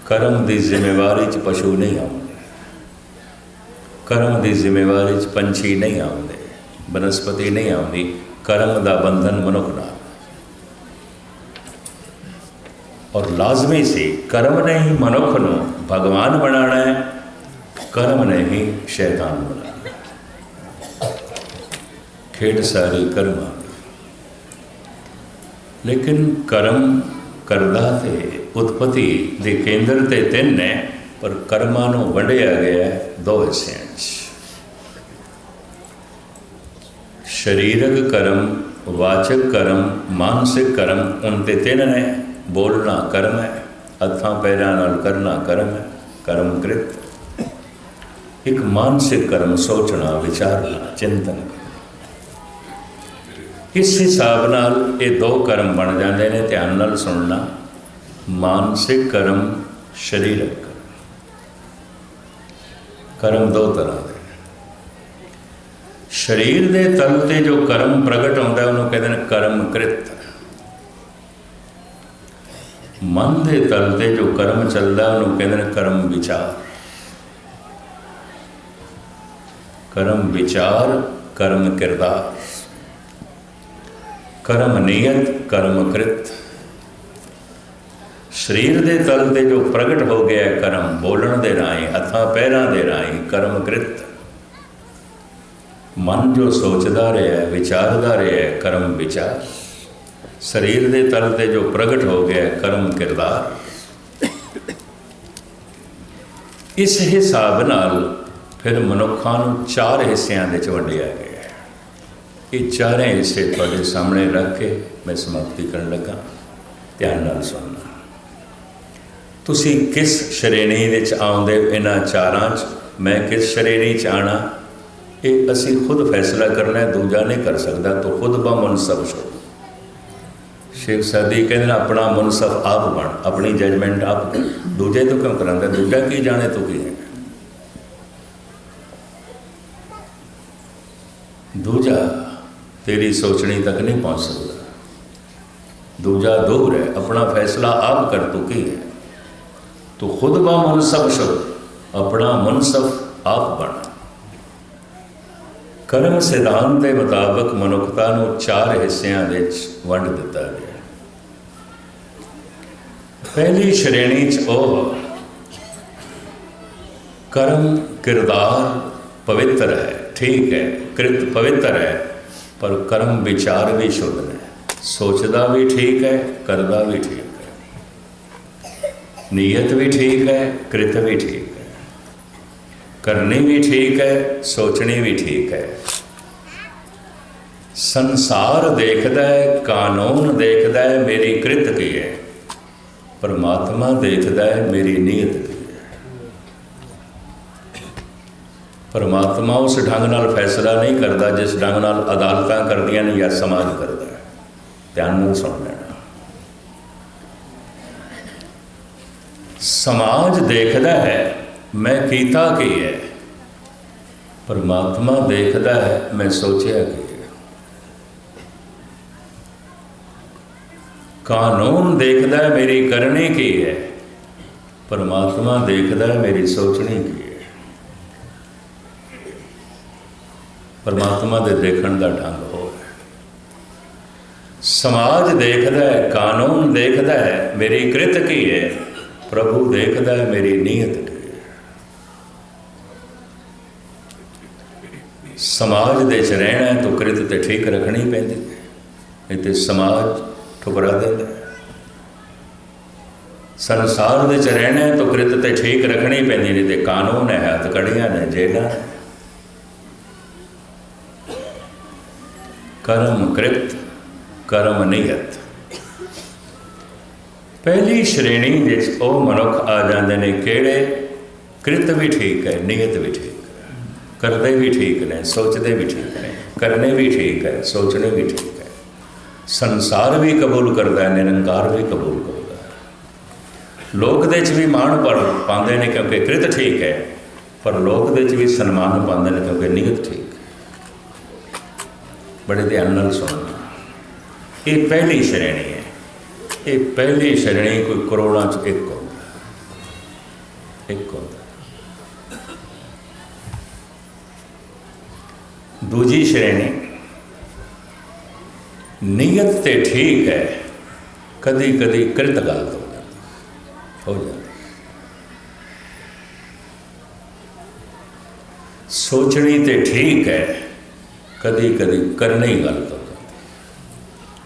कर्म की जिम्मेवारी च पशु नहीं आउंदे, कर्म की जिम्मेवारी च पंछी नहीं आउंदे, वनस्पति नहीं आउंदी। कर्म का बंधन मनुख नाल और लाजमी सी। कर्म ने ही मनुख नूं भगवान बनाना है, कर्म ने ही शैतान बनाना है। खेड सारी कर्म। लेकिन कर्म करदा ते उत्पत्ति के केंद्र ते तीन ने, पर कर्मां नूं वंडिया गया है दो हिस्सियां च। शरीरक कर्म, वाचक कर्म, मानसिक कर्म, उनते तीन ने। बोलना कर्म है, हत्थां पैरां नाल करना कर्म है, कर्म कृत। एक मानसिक कर्म, सोचना, विचारना, चिंतन। इस हिसाब नाल ये दो कर्म बन जाते हैं। ध्यान नाल सुनना, मानसिक कर्म, शरीरक कर्म। कर्म दो तरह के। शरीर के तल ते जो कर्म प्रगट होता है उन्होंने कहते हैं कर्म कृत। मन के तल ते जो कर्म चलता है उन्होंने कहते हैं कर्म विचार। कर्म विचार, कर्म किरदार, कर्म नियत, कर्म कृत। शरीर के तल ते जो प्रगट हो गया कर्म, बोलन दे राही, हत्थां पैरां दे राही, कर्म कृत। मन जो सोचता रहा है, विचारता रहा है, कर्म विचार। शरीर के तल ते जो प्रगट हो गया कर्म किरदार। इस हिसाब नाल फिर मनुखों नूं चार हिस्सों में वंडिया गया है। ये चारे हिस्से तुहाडे सामने रख के मैं समाप्ति करन लगा। ध्यान नाल सुनना। तुसी किस श्रेणी विच आउंदे इन्हां चारां च, मैं किस श्रेणी च आना, ये असी खुद फैसला करना है, दूजा नहीं कर सकता। तो खुद ब मुनसफ छो। शेख सादी कहते हैं अपना मुनसफ आप बन, अपनी जजमेंट आप कर। दूजे तो क्यों करांदा, दूजा की जाने तो की है। दूजा तेरी सोचनी तक नहीं पहुँच सकता। दूजा दूर है, अपना फैसला आप कर तो की है। तो खुद ब मुनसफ छो, अपना मुनसफ आप बन। कर्म सिद्धांत के मुताबिक मनुखता नूं चार हिस्सों में वंड दिता गया। पहली श्रेणी च ओह कर्म किरदार पवित्र है, ठीक है, कृत पवित्र है, पर कर्म विचार भी शुद्ध है। सोचदा भी ठीक है, करदा भी ठीक है, नीयत भी ठीक है, कृत भी ठीक है, करनी भी ठीक है, सोचनी भी ठीक है। संसार देखदा है, कानून देखदा है मेरी कृत की है, परमात्मा देखदा है मेरी नीयत की है। परमात्मा उस ढंग नाल फैसला नहीं करता जिस ढंग नाल अदालतां करदियां ने या समाज करता है। ध्यान नाल सुन लेना। समाज देखदा है मैं कीता की है, परमात्मा देखदा है मैं सोचिया की है। कानून देखदा है मेरी करने की है, परमात्मा देखदा है मेरी सोचने की है। परमात्मा दे देखण दा ढंग हो है। समाज देखदा है, कानून देखदा है मेरी कृत की है, प्रभु देखदा है मेरी नीयत की है। समाज दे च रहना है तो कृत ते ठीक रखनी पैंदी है, नहीं तो समाज ठुकरा देता है। संसार दे च रहना है तो कृत ते ठीक रखनी पैंदी, नहीं तो कानून है, हथकड़ियां ने, जेलां ने। कर्म कृत, कर्म नीयत। पहली श्रेणी जिस वो मनुख आ जाते हैं किहड़े कृत भी ठीक है, नीयत भी ठीक है, करते भी ठीक ने, सोचते भी ठीक ने, करने भी ठीक है, सोचने भी ठीक है, संसार भी कबूल करता है, निरंकार भी कबूल करता है। लोक दे च भी मान पर पाते हैं क्योंकि कृत ठीक है, पर लोक दे च भी सन्मान पाते हैं क्योंकि नीयत ठीक है। बड़े ध्यान नाल सुनना। ये पहली श्रेणी है। ये पहली श्रेणी कोई करोड़ों च एक होता, एक होता। दूजी श्रेणी नीयत ते ठीक है, कदी कदी कृत गलत हो जाती। सोचनी ते ठीक है, कदी कदी करने ही गलत हो जाती।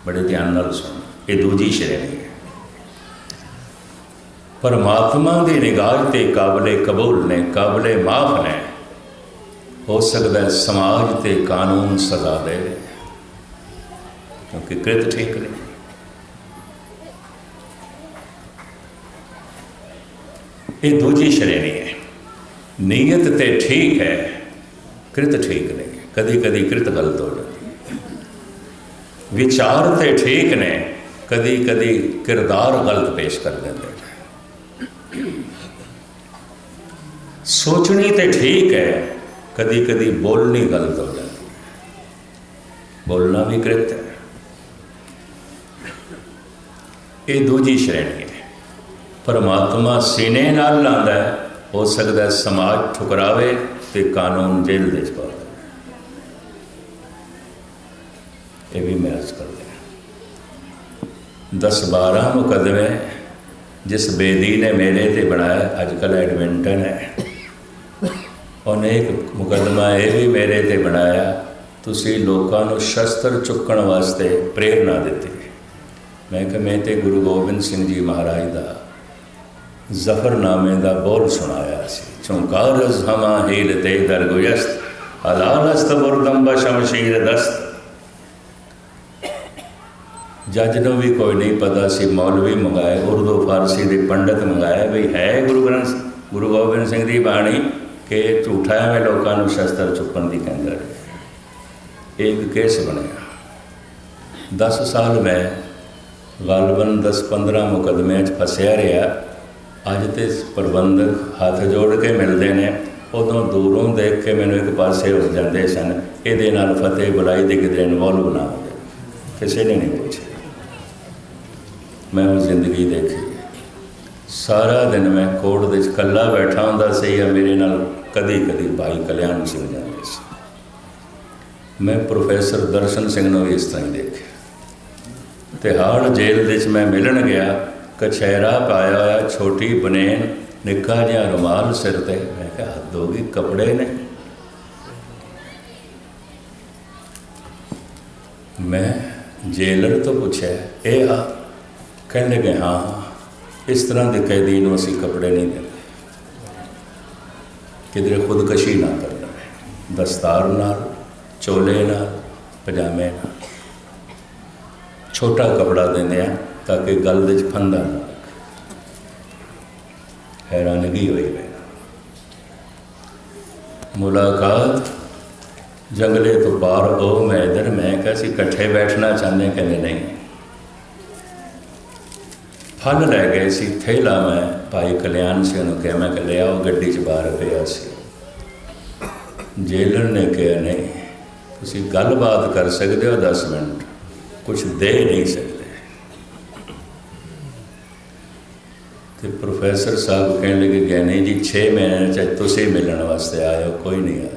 बड़े ध्यान नाल सुन। ये दूजी श्रेणी है। परमात्मा की निगाह ते काबले कबूल ने, काबले माफ ने। हो सकता है समाज ते कानून सजा दे क्योंकि कृत ठीक नहीं। ये दूजी श्रेणी है। नीयत ते ठीक है, कृत ठीक नहीं। कदी कदी कृत गलत हो जाती है। विचार ते ठीक ने, कदी कदी किरदार गलत पेश कर देते हैं। सोचनी ते ठीक है, कदी कदी बोलनी गलत हो जाती है। बोलना भी कृत है। ये दूजी श्रेणी है। परमात्मा सीने नाल लांदा है, हो सकता है समाज ठुकरावे ते कानून जेल दे पा दे। ये भी मैं अर्ज कर दिया। 10-12 मुकदमे जिस बेदी ने मेरे ते बनाया, अजकल एडमिंटन है, उन्हें एक मुकदमा ये भी मेरे ते बनाया, तुसी लोगों को शस्त्र चुकण वास्ते प्रेरणा दी। मैं तो गुरु गोबिंद सिंह जी महाराज का जफरनामे का बोल सुनाया सी। चौंकार हमा हील ते दरगुयस्त, हलालस्त बुरदम्ब शमशीर दस्त। जज ने भी कोई नहीं पता सी, मौलवी मंगाए, उर्दू फारसी के पंडित मंगाए, भाई है गुरु गोबिंद सिंह की बाणी कि झूठा है लोगों को शस्त्र चुकन की कहता है। एक केस बनया। 10 साल मैं गालबन 10-15 मुकदमे फसया रहा। अज तो प्रबंधक हाथ जोड़ के मिलते हैं, उदों दूरों देख के मैंने एक पासे हो जाते सन। ये फतेह बुलाई दी कि इन्वॉल्व ना हो जाए, किसी ने नहीं पूछा। मैं वो जिंदगी देखी। सारा दिन मैं कोर्ट दे कला बैठा होंदा सी, या मेरे नाल कदी कदी भाई कल्याण सिंह जाते सी। मैं प्रोफैसर दर्शन सिंह ने भी इस तरह ही देखे। तिहाड़ जेल दे मैं मिलन गया, कछैरा पाया होया, छोटी बनेन, निक्का जिहा रुमाल सिर ते। मैं कहा हद होगी, कपड़े ने। मैं जेलर तो पूछा ये आ, कह लगे हाँ इस तरह के कैदी को असी कपड़े नहीं देते, किधरे खुदकशी ना करना, दस्तार नाल, चोले नाल, पजामे नाल, छोटा कपड़ा देंगे ताकि गल दे फंदा ना लगे। हैरानगी हुई मेरा। मुलाकात जंगले तो पार ओ मैं इधर, मैं क्या सी कट्ठे बैठना चाहते, कहने नहीं। फल लै गए सी, थैला मैं भाई कल्याण से उन्होंने कहा, मैं ले आओ गड्डी च बाहर पिया सी। जेलर ने कहा नहीं, तुसी गलबात कर सकते हो 10 मिनट, कुछ दे नहीं सकते। तो प्रोफैसर साहब कहने लगे गए नहीं जी 6 महीने चाहे तुसी मिलने वास्ते आए हो, कोई नहीं आया।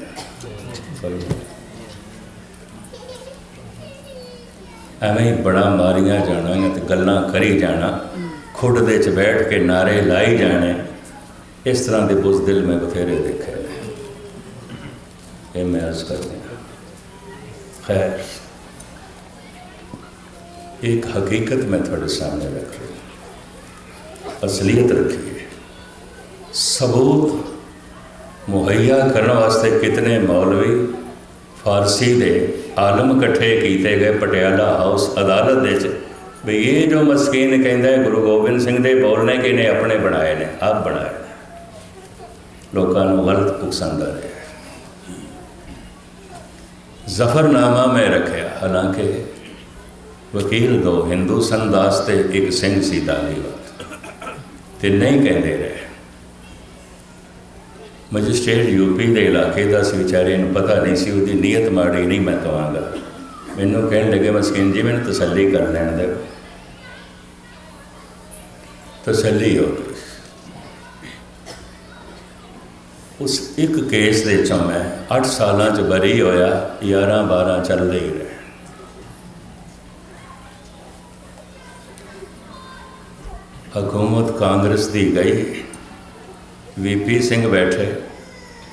एवं ही बड़ा मारिया जाना तो गल्लां करी जाना, खुड दे च बैठ के नारे लाई जाने, इस तरह के बुज़दिल में बथेरे देखे। ये मैं अर्ज़ कर देना। खैर एक हकीकत मैं थोड़े सामने रख रही, असलियत रखिए। सबूत मुहैया करने वास्ते कितने मौलवी फारसी दे आलम कट्ठे किए गए पटियाला हाउस अदालत दे भी ये जो मस्कीन कहता है गुरु गोबिंद सिंह दे बोलने कि ने अपने बनाए ने, आप बनाए लोगों को गलत पसंद आ रहा है। जफरनामा में रखा, हालांकि वकील दो हिंदू सन दासते एक सिंह सी तालीबात ते नहीं कहते रहे। मजिस्ट्रेट यूपी के इलाके का सी, बेचारे पता नहीं सी, उसकी नीयत माड़ी नहीं मैं कहांगा। मैनू कहने लगे मस्कीन जी मैंने तसल्ली कर लैन दे, तसल्ली हो गई। उस एक केस दे चों मैं 8 साल बरी होया, 11-12 चलते ही रहे। हुकूमत कांग्रेस की गई, VP सिंह बैठे,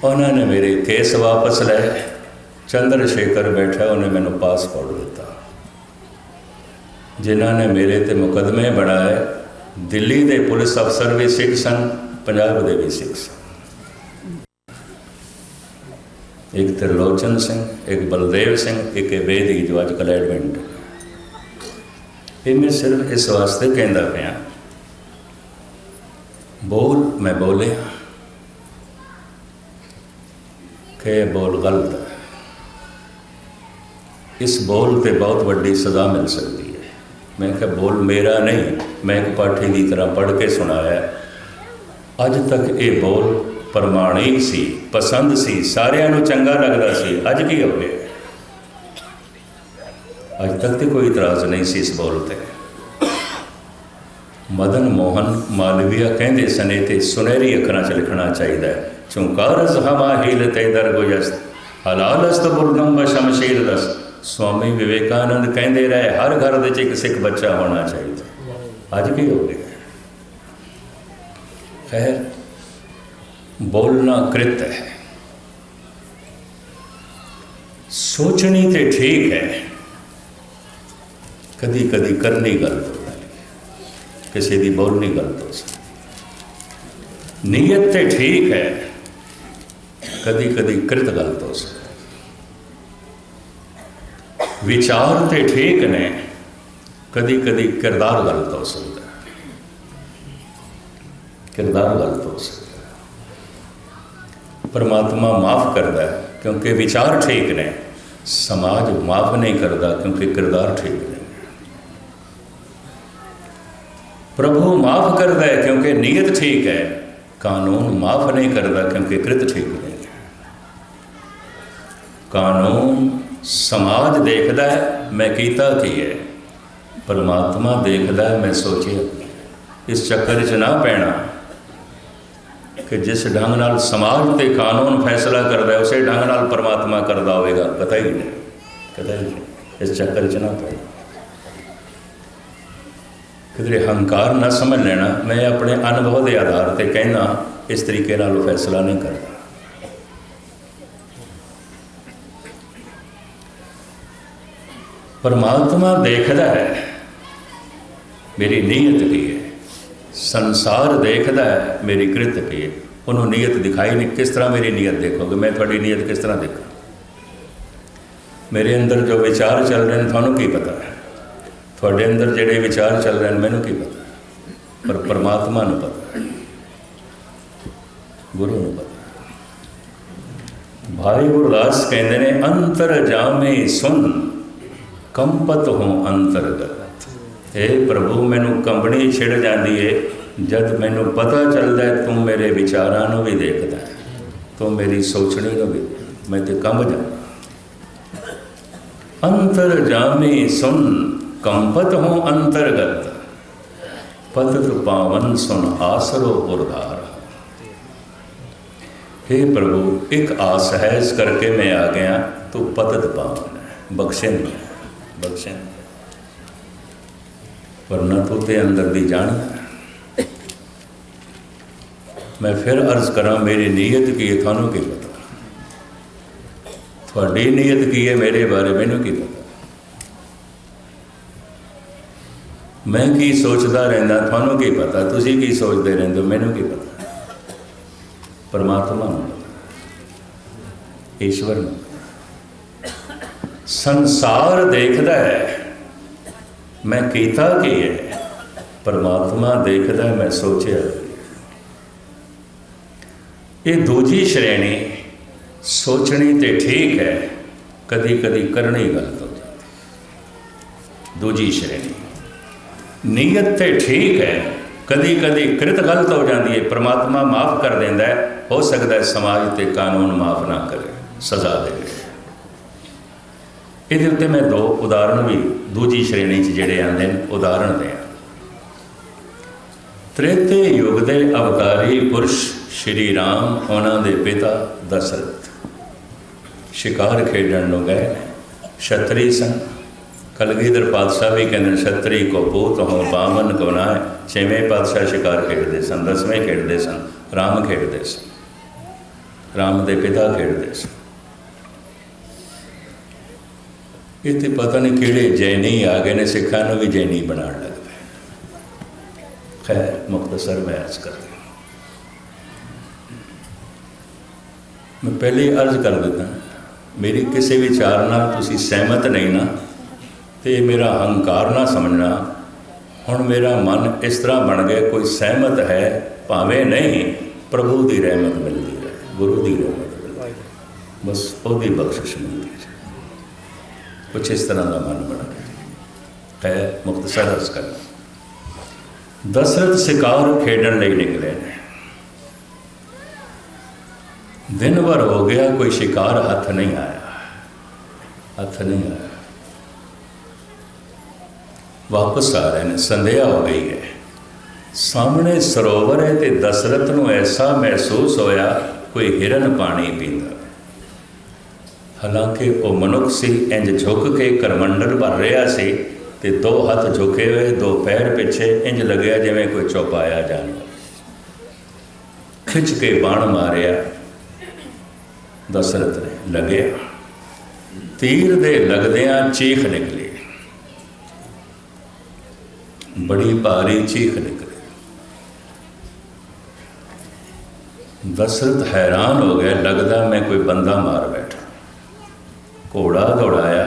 उन्होंने मेरे केस वापस ले, चंद्रशेखर बैठा, उन्हें मैंने पासपोर्ट दिता। जिन्होंने मेरे ते मुकदमे बनाए, दिल्ली के पुलिस अफसर भी सिख सन, पंजाब के भी सिख सन। एक त्रिलोचन सिंह, एक बलदेव सिंह, एक बेदी जो अजकल एडमिट। ये मैं सिर्फ इस वास्ते कहता पाया, बोल मैं बोले कि बोल गलत है, इस बोल पे बहुत बड़ी सज़ा मिल सकती है। मैं क्या बोल मेरा नहीं, मैं एक पाठी की तरह पढ़ के सुनाया। अज तक ये बोल प्रमाणिक सी, पसंद सी, सारिਆਂ ਨੂੰ चंगा लगता सी। अज की हो गया? अज तक तो कोई इतराज़ नहीं सी इस बोल पर। मदन मोहन मालवीया कहते सने ते सुनहरी अखरां च लिखना चाहिए, चुंकारस हवा हील ते दरगोजस्त हलालस्त बुरगम व शमशीर दस। स्वामी विवेकानंद कहते रहे हर घर में एक सिख बच्चा होना चाहिए। अज की हो गया? खैर बोलना कृत है, सोचनी तो ठीक है, कदी कदी करनी गलत हो जाए, किसी की बोलनी गलत हो सकती। नीयत तो ठीक है, कदी कदी कृत गलत हो सकती। विचार तो ठीक ने, कदी कदी किरदार गलत हो सकता है, किरदार गलत हो सकता है। परमात्मा माफ़ करता है क्योंकि विचार ठीक ने, समाज माफ़ नहीं करता क्योंकि किरदार ठीक नहीं। प्रभु माफ़ करता है क्योंकि नीयत ठीक है, कानून माफ़ नहीं करता क्योंकि कृत ठीक नहीं। कानून समाज देखता है मैं कीता की है, परमात्मा देखता है मैं सोचिया। इस चक्कर च ना पैना कि जिस ढंग नाल समाज ते कानून फैसला करता है उसे ढंग नाल परमात्मा करता होगा, पता ही नहीं, पता ही नहीं। इस चक्कर च ना पैना, किधरे हंकार ना समझ लेना। मैं अपने अनुभव के आधार पर कहना, इस तरीके नाल फैसला नहीं करता। परमात्मा देखदा है मेरी नीयत की है, संसार देखदा है मेरी कृत की है। उन्होंने नीयत दिखाई नहीं, किस तरह मेरी नीयत देखोगे? मैं थोड़ी नीयत किस तरह देखा? मेरे अंदर जो विचार चल रहे हैं थानू की पता है, थोड़े अंदर जेडे विचार चल रहे हैं मैनू की पता, पर परमात्मा नूं पता, गुरु नूं पता। भाई गुरदास कहते ने अंतर जामे सुन कंपत हो अंतरगत। हे प्रभु मैनू कंबनी छिड़ जाती है जब मैनू पता चलता है तू मेरे विचारां भी देखता है, तू मेरी सोचनी भी, मैं तो कंब जाता। अंतर जामे सुन कंपत हो अंतरगत, पतत पावन सुन आसरो उर्धार। हे प्रभु एक आस है इस करके मैं आ गया, तू पतत पावन है, बख्शे नहीं है, बख्शे नहीं, वरना तू ते अंदर दी जान। मैं फिर अर्ज करा मेरी नीयत की है थानू की पता, थोड़ी नीयत की है मेरे बारे मैनू की पता, मैं की सोचता रहना थानू की पता, तुसी की सोचते रहते हो मैनू की पता। परमात्मा नूं पता, ईश्वर नूं पता। संसार देखदा है मैं कीता की है, परमात्मा देखदा है मैं सोचिया। ये दूजी श्रेणी सोचनी तो ठीक है, कदी कदी करनी गलत हो जाती। दूजी श्रेणी नीयत तो ठीक है, कदी कदी कृत गलत हो जाती है, परमात्मा माफ़ कर देंदा है, हो सकता है समाज ते कानून माफ़ ना करे, सज़ा दे। ये उत्ते मैं दो उदाहरण भी दूजी श्रेणी जिहड़े आंदे ने उदाहरण दें। त्रेते युग के अवतारी पुरुष श्री राम, उन्होंने पिता दशरथ शिकार खेडन नूं गए, छतरी सन। कलगीधर पातशाह भी कहते छतरी को पूत हो बावन को ना है। छेवें पातशाह शिकार खेडते सन, 10वें खेडते सन, राम खेडते सन, राम के पिता खेडते सन। ये तो पता नहीं किहड़े जैनी आ गए ने, सिखां नूं भी जैनी बना लग पे। खैर मुख्तसर मैं अर्ज कर दिया। मैं पहले ही अर्ज कर देता, मेरी किसी विचार नाल तुसी सहमत नहीं ना, तो मेरा अहंकार ना समझना। हुण मेरा मन इस तरह बन गया, कोई सहमत है भावें नहीं, प्रभु की रहमत मिलती है, गुरु की रहमत मिलती है, बस उसकी बख्शिश मिलती है। कुछ इस तरह का मन बन गया है। मुख्तसर अर्ज करना, दशरथ शिकार खेडन लई निकले ने, दिन भर हो गया कोई शिकार हथ नहीं आया, हथ नहीं आया। वापस आ रहे हैं, संध्या हो गई है, सामने सरोवर है, तो दशरथ नूं ऐसा महसूस होया कोई हिरन पानी पींदा। हालांकि वो मनुख सी, इंज झुक के करमंडल भर रहा सी, ते दो हथ झुके हुए, दो पैर पिछे, इंज लग्या जिवें कोई चौपाया जानवर। खिंच के बाण मारिया दशरथ ने, लगे तीर दे लगदियां चीख निकली, बड़ी भारी चीख निकली। दशरथ हैरान हो गया, लगता मैं कोई बंदा मार बैठा। घोड़ा दौड़ाया,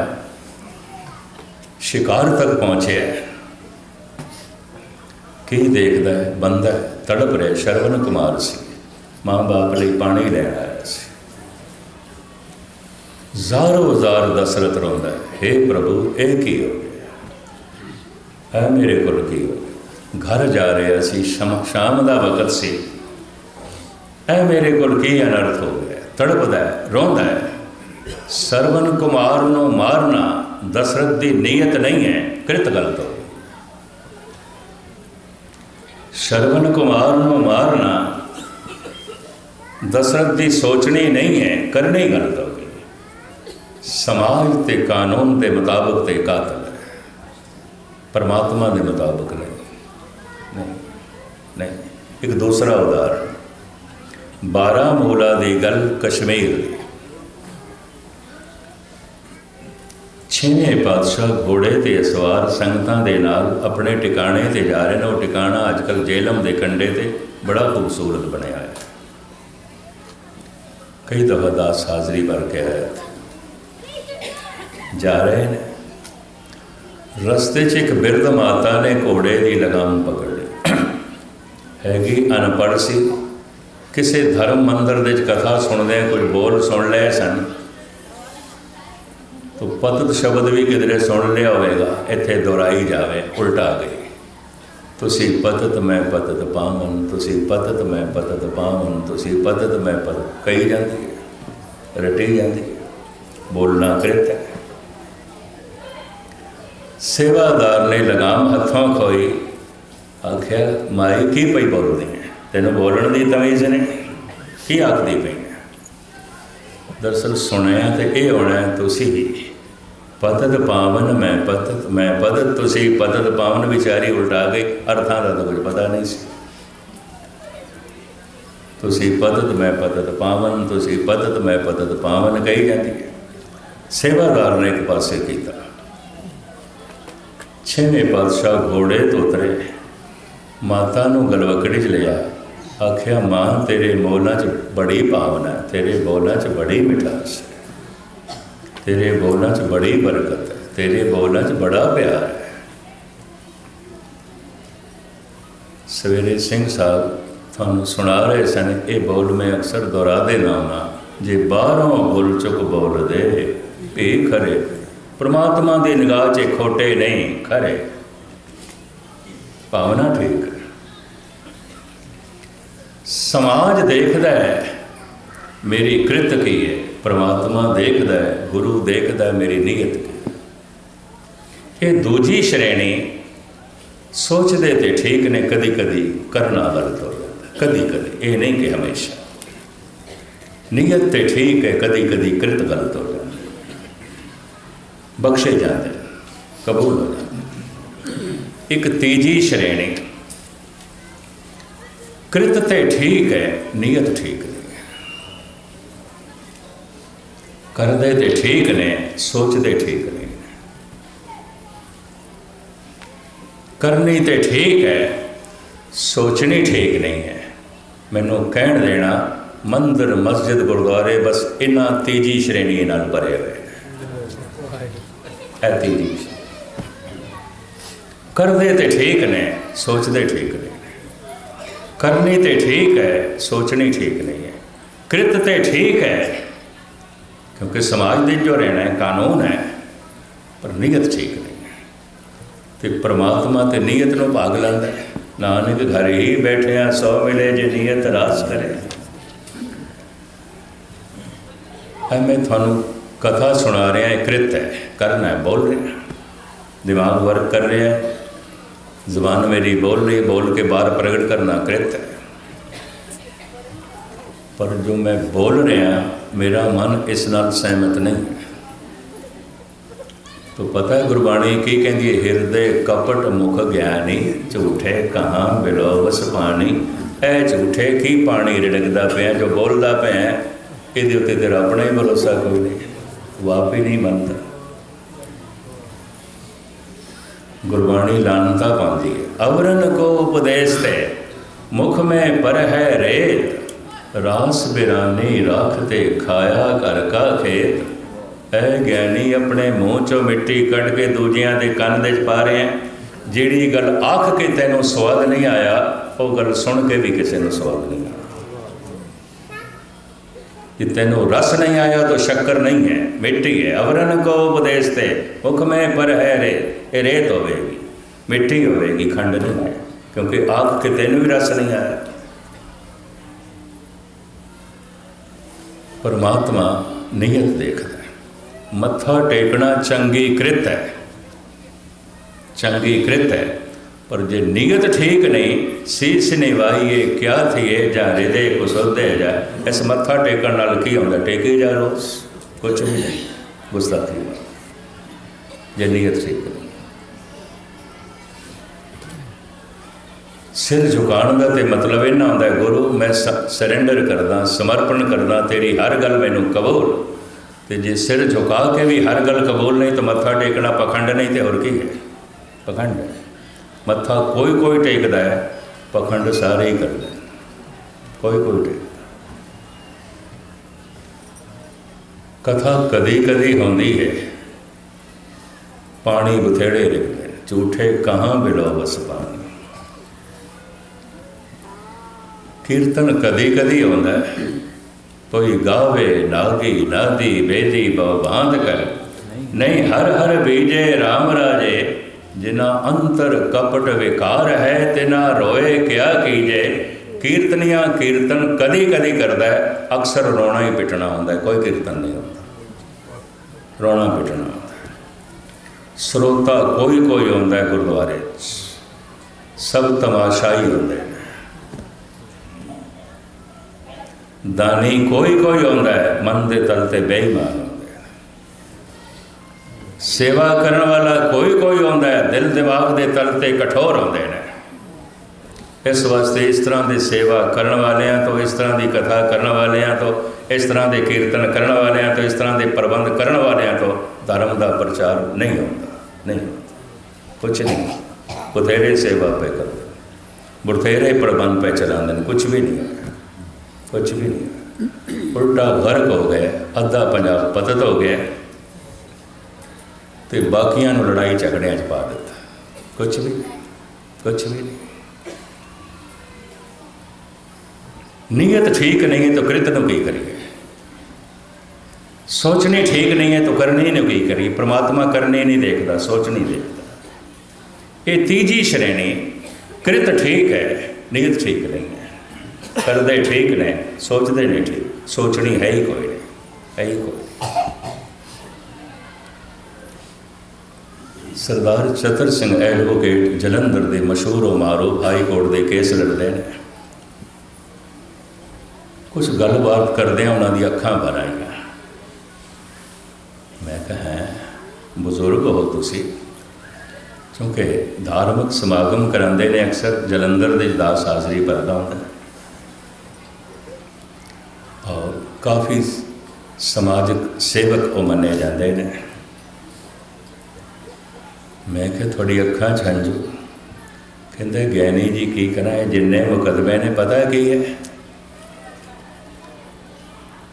शिकार तक पहुँचे, की देखता है, बंदा है, तड़प रहे। श्रवण कुमार सी, माँ बाप लिए पानी लैन आया सी। ਜ਼ਾਰੋ ਜ਼ਾਰ दशरथ रोंदा है, हे प्रभु ये की हो गया है, मेरे को की हो गया। घर जा रहा सी, शाम का वक्त सी, ऐ मेरे को की अनर्थ हो गया। तड़पदा है, रोंदा है। सरवन कुमार नूं मारना दशरथ की नीयत नहीं है, कृत गलत हो गई। सरवन कुमार नूं मारना दशरथ की सोचनी नहीं है, करनी गलत हो गई। समाज के कानून के मुताबिक तो कातल है, परमात्मा के मुताबिक नहीं। नहीं। एक दूसरा उदाहरण, बारामूला की गल कश्मीर की। छेवें पातशाह घोड़े ते सवार संगतां दे नाल अपने टिकाणे ते जा रहे हैं। वो टिकाणा अजकल जेलम के कंढे ते बड़ा खूबसूरत बनया है। कई दफ़ा दास हाज़री भर के आए जा रहे हैं। रस्ते च एक बिरध माता ने घोड़े की लगाम पकड़ ली। हैगी अनपढ़ सी, किसी धर्म मंदिर दे कथा सुनदे कुछ बोल सुन ले सन, तो पतत शब्द भी किधरे सुन लिया होगा, इत्थे दोहराई जावे उल्टा गई। तुसी पतत मैं पतत पावन, तुसी पतत मैं पतत पावन, तुसी पतत मैं पतत, कही जाती है, रटी जाती है, बोलना कृत है। सेवादार ने लगाम हथों खोई, आख्या माई की पई बोलदी है, तेनों बोलण दी तमीज़ ने, की आखदी पई है। दरअसल सुनिया तो ये होना है, तुसी पतत पावन मैं पतत, तुसी पतत पावन, विचारी उल्टा गई, अर्थां दा तो कुछ पता नहीं सी। तुसी पतत मैं पतत पावन, तुसी पतत मैं पतत पावन कही जाती है। सेवादार ने एक पासे किया। छेवें पातशाह घोड़े तो उतरे, माता नूं गलवकड़ी च लिया, आख्या मां तेरे बोलों च बड़ी भावना है, तेरे बोलों च बड़ी मिठास है, तेरे बोलों च बड़ी बरकत है, तेरे बोलों च बड़ा प्यार है। सवेरे सिंह साहब थानू सुना रहे सन, ये बोल मैं अक्सर दोहरा देना होना, जे बाहरों भुल चुक बोल दे भी खरे, परमात्मा की निगाह च खोटे नहीं खरे। भावना ठीक है। समाज देखता है मेरी कृत की है, परमात्मा देखता है, गुरु देखता है मेरी नीयत की। ये दूजी श्रेणी सोचते तो ठीक ने, कदी कदी करना गलत हो जाता, कदी कदी, ये नहीं कि हमेशा। नीयत तो ठीक है, कदी कदी कृत गलत हो जाती, बख्शे जाते, कबूल हो जाते। एक तीजी श्रेणी, कृत तो ठीक है, नीयत ठीक नहीं है, करते तो ठीक ने, सोचते ठीक नहीं, करनी तो ठीक है, सोचनी ठीक नहीं है। मैनू कहण देना मंदिर मस्जिद गुरुद्वारे बस इन्हां तीजी श्रेणी नाल भरे हुए है। तीजी करते तो ठीक ने, सोचते ठीक नहीं, करनी तो ठीक है, सोचनी ठीक नहीं है। कृत तो ठीक है क्योंकि समाज दे जो रहना है, कानून है, पर नीयत ठीक नहीं है। तो परमात्मा तो नीयत को भाग लाता है। नानक घर ही बैठे सौ मिले जे नीयत रास करे। मैं थानू कथा सुना रहा, कृत है, करना है, बोल रहे हैं, दिमाग वर्क कर रहा है, ज़बान मेरी बोल रही, बोल के बाहर प्रकट करना कृत है। पर जो मैं बोल रहा मेरा मन इस नाल सहमत नहीं है। तो पता है गुरबाणी की कहती है, हिरदे कपट मुख ज्ञानी, झूठे कहाँ बिलोवस पानी। ए झूठे की पानी रिड़कदा पिया, जो बोलता पिया ये उत्ते तेरा अपना ही भरोसा कोई नहीं, वाप ही नहीं बनता। गुरबाणी लानता पाती है। अवरन को उपदेश ते मुख में पर है रेत, रास बिरानी राखते खाया कर का खेत। ऐ ज्ञानी अपने मूँह चों मिट्टी कढ़ के दूजियां दे कन दे पा रहे हैं। जिहड़ी गल आख के तैनूं स्वाद नहीं आया, वो गल सुन के भी किसी को स्वाद नहीं आया। कि तैनूं रस नहीं आया तो शक्कर नहीं है, मिट्टी है। अवरन को उपदेश ते मुख में पर है रेत, ये रेत होगी, मिट्टी होगी, खंड नहीं है, क्योंकि आख के तैनूं भी रस नहीं आया। परमात्मा नीयत देखता है। मत्था टेकना चंगी कृत है, चंगी कृत है, पर जे नीयत ठीक नहीं, सीस निवाइए क्या थिए जा हृदय कुसुलदे जा। इस मत्था टेकन नाल की होंदा, टेके जा रोज कुछ भी नहीं, गुस्ताखी जे नीयत ठीक नहीं। सिर झुकाण का तो मतलब इन्ना होंदा है, गुरु मैं सरेंडर करदा, समर्पण करदा, तेरी हर गल मैनू कबूल। तो जे सिर झुका के भी हर गल कबूल नहीं तो मत्था टेकना पखंड नहीं तो और की है? पखंड है। मत्था कोई कोई टेकता है, पखंड सारे ही करते हैं, कोई कोई टेकता। कथा कदी कदी होंदी है, पानी बथेड़े लिखते हैं, झूठे कहाँ बिलो बस पानी। कीर्तन कदी कदी होंदा है, कोई गावे नागी नादी बेदी बांध कर नहीं। हर हर बीजे राम राजे, जिना अंतर कपट विकार है तिना रोए क्या कीजे। कीर्तनिया कीर्तन कदी कदी करता है, अक्सर रोना ही पिटना होता है, कोई कीर्तन नहीं होता, रोना पिटना होता है। श्रोता कोई कोई होता है गुरुद्वारे, सब तमाशाई होंगे। दानी कोई कोई होता है, मन के तल ते बेईमान होंगे। सेवा करने वाला कोई कोई होता है, दिल दिमाग के तल ते कठोर होंगे ने। इस वास्ते इस तरह की सेवा करने वाले तो, इस तरह की कथा करने वाले तो, इस तरह के कीर्तन करने वाले तो, इस तरह के प्रबंध करने वाले तो धर्म का प्रचार नहीं होता, नहीं होता, कुछ नहीं। बथेरे सेवा पे करते, बथेरे प्रबंध पे चलाते, कुछ भी नहीं होता, कुछ भी नहीं। उल्टा गर्क हो गया, अद्धा पंजाब पतत हो गया, तो बाकियां लड़ाई झगड़िया च पा दिता, कुछ भी नहीं, कुछ भी नहीं। नीयत ठीक नहीं है तो कृत नूं की करिए, सोचनी ठीक नहीं है तो करनी नूं की करिए। परमात्मा करने नहीं देखता, सोचनी देखता। ये तीजी श्रेणी, कृत ठीक है, नीयत ठीक नहीं है। करते ठीक ने, सोचते नहीं ठीक, सोचनी है ही कोई नहीं, है ही कोई। सरदार चतर सिंह एडवोकेट जलंधर के मशहूर मारूफ हाई कोर्ट के केस लड़ते हैं। कुछ गलबात करदे उन्होंने अखां भर आईयां। मैं कहा बजुर्ग हो तुसी, क्योंकि धार्मिक समागम कराते ने अक्सर जलंधर के दास हाजरी भरता होंगे और काफ़ी समाजिक सेवक वो मने जाते हैं। मैं क्या थोड़ी अखां छंजू, कहते ज्ञानी जी की करा है, जिन्ने मुकदमे ने पता की है।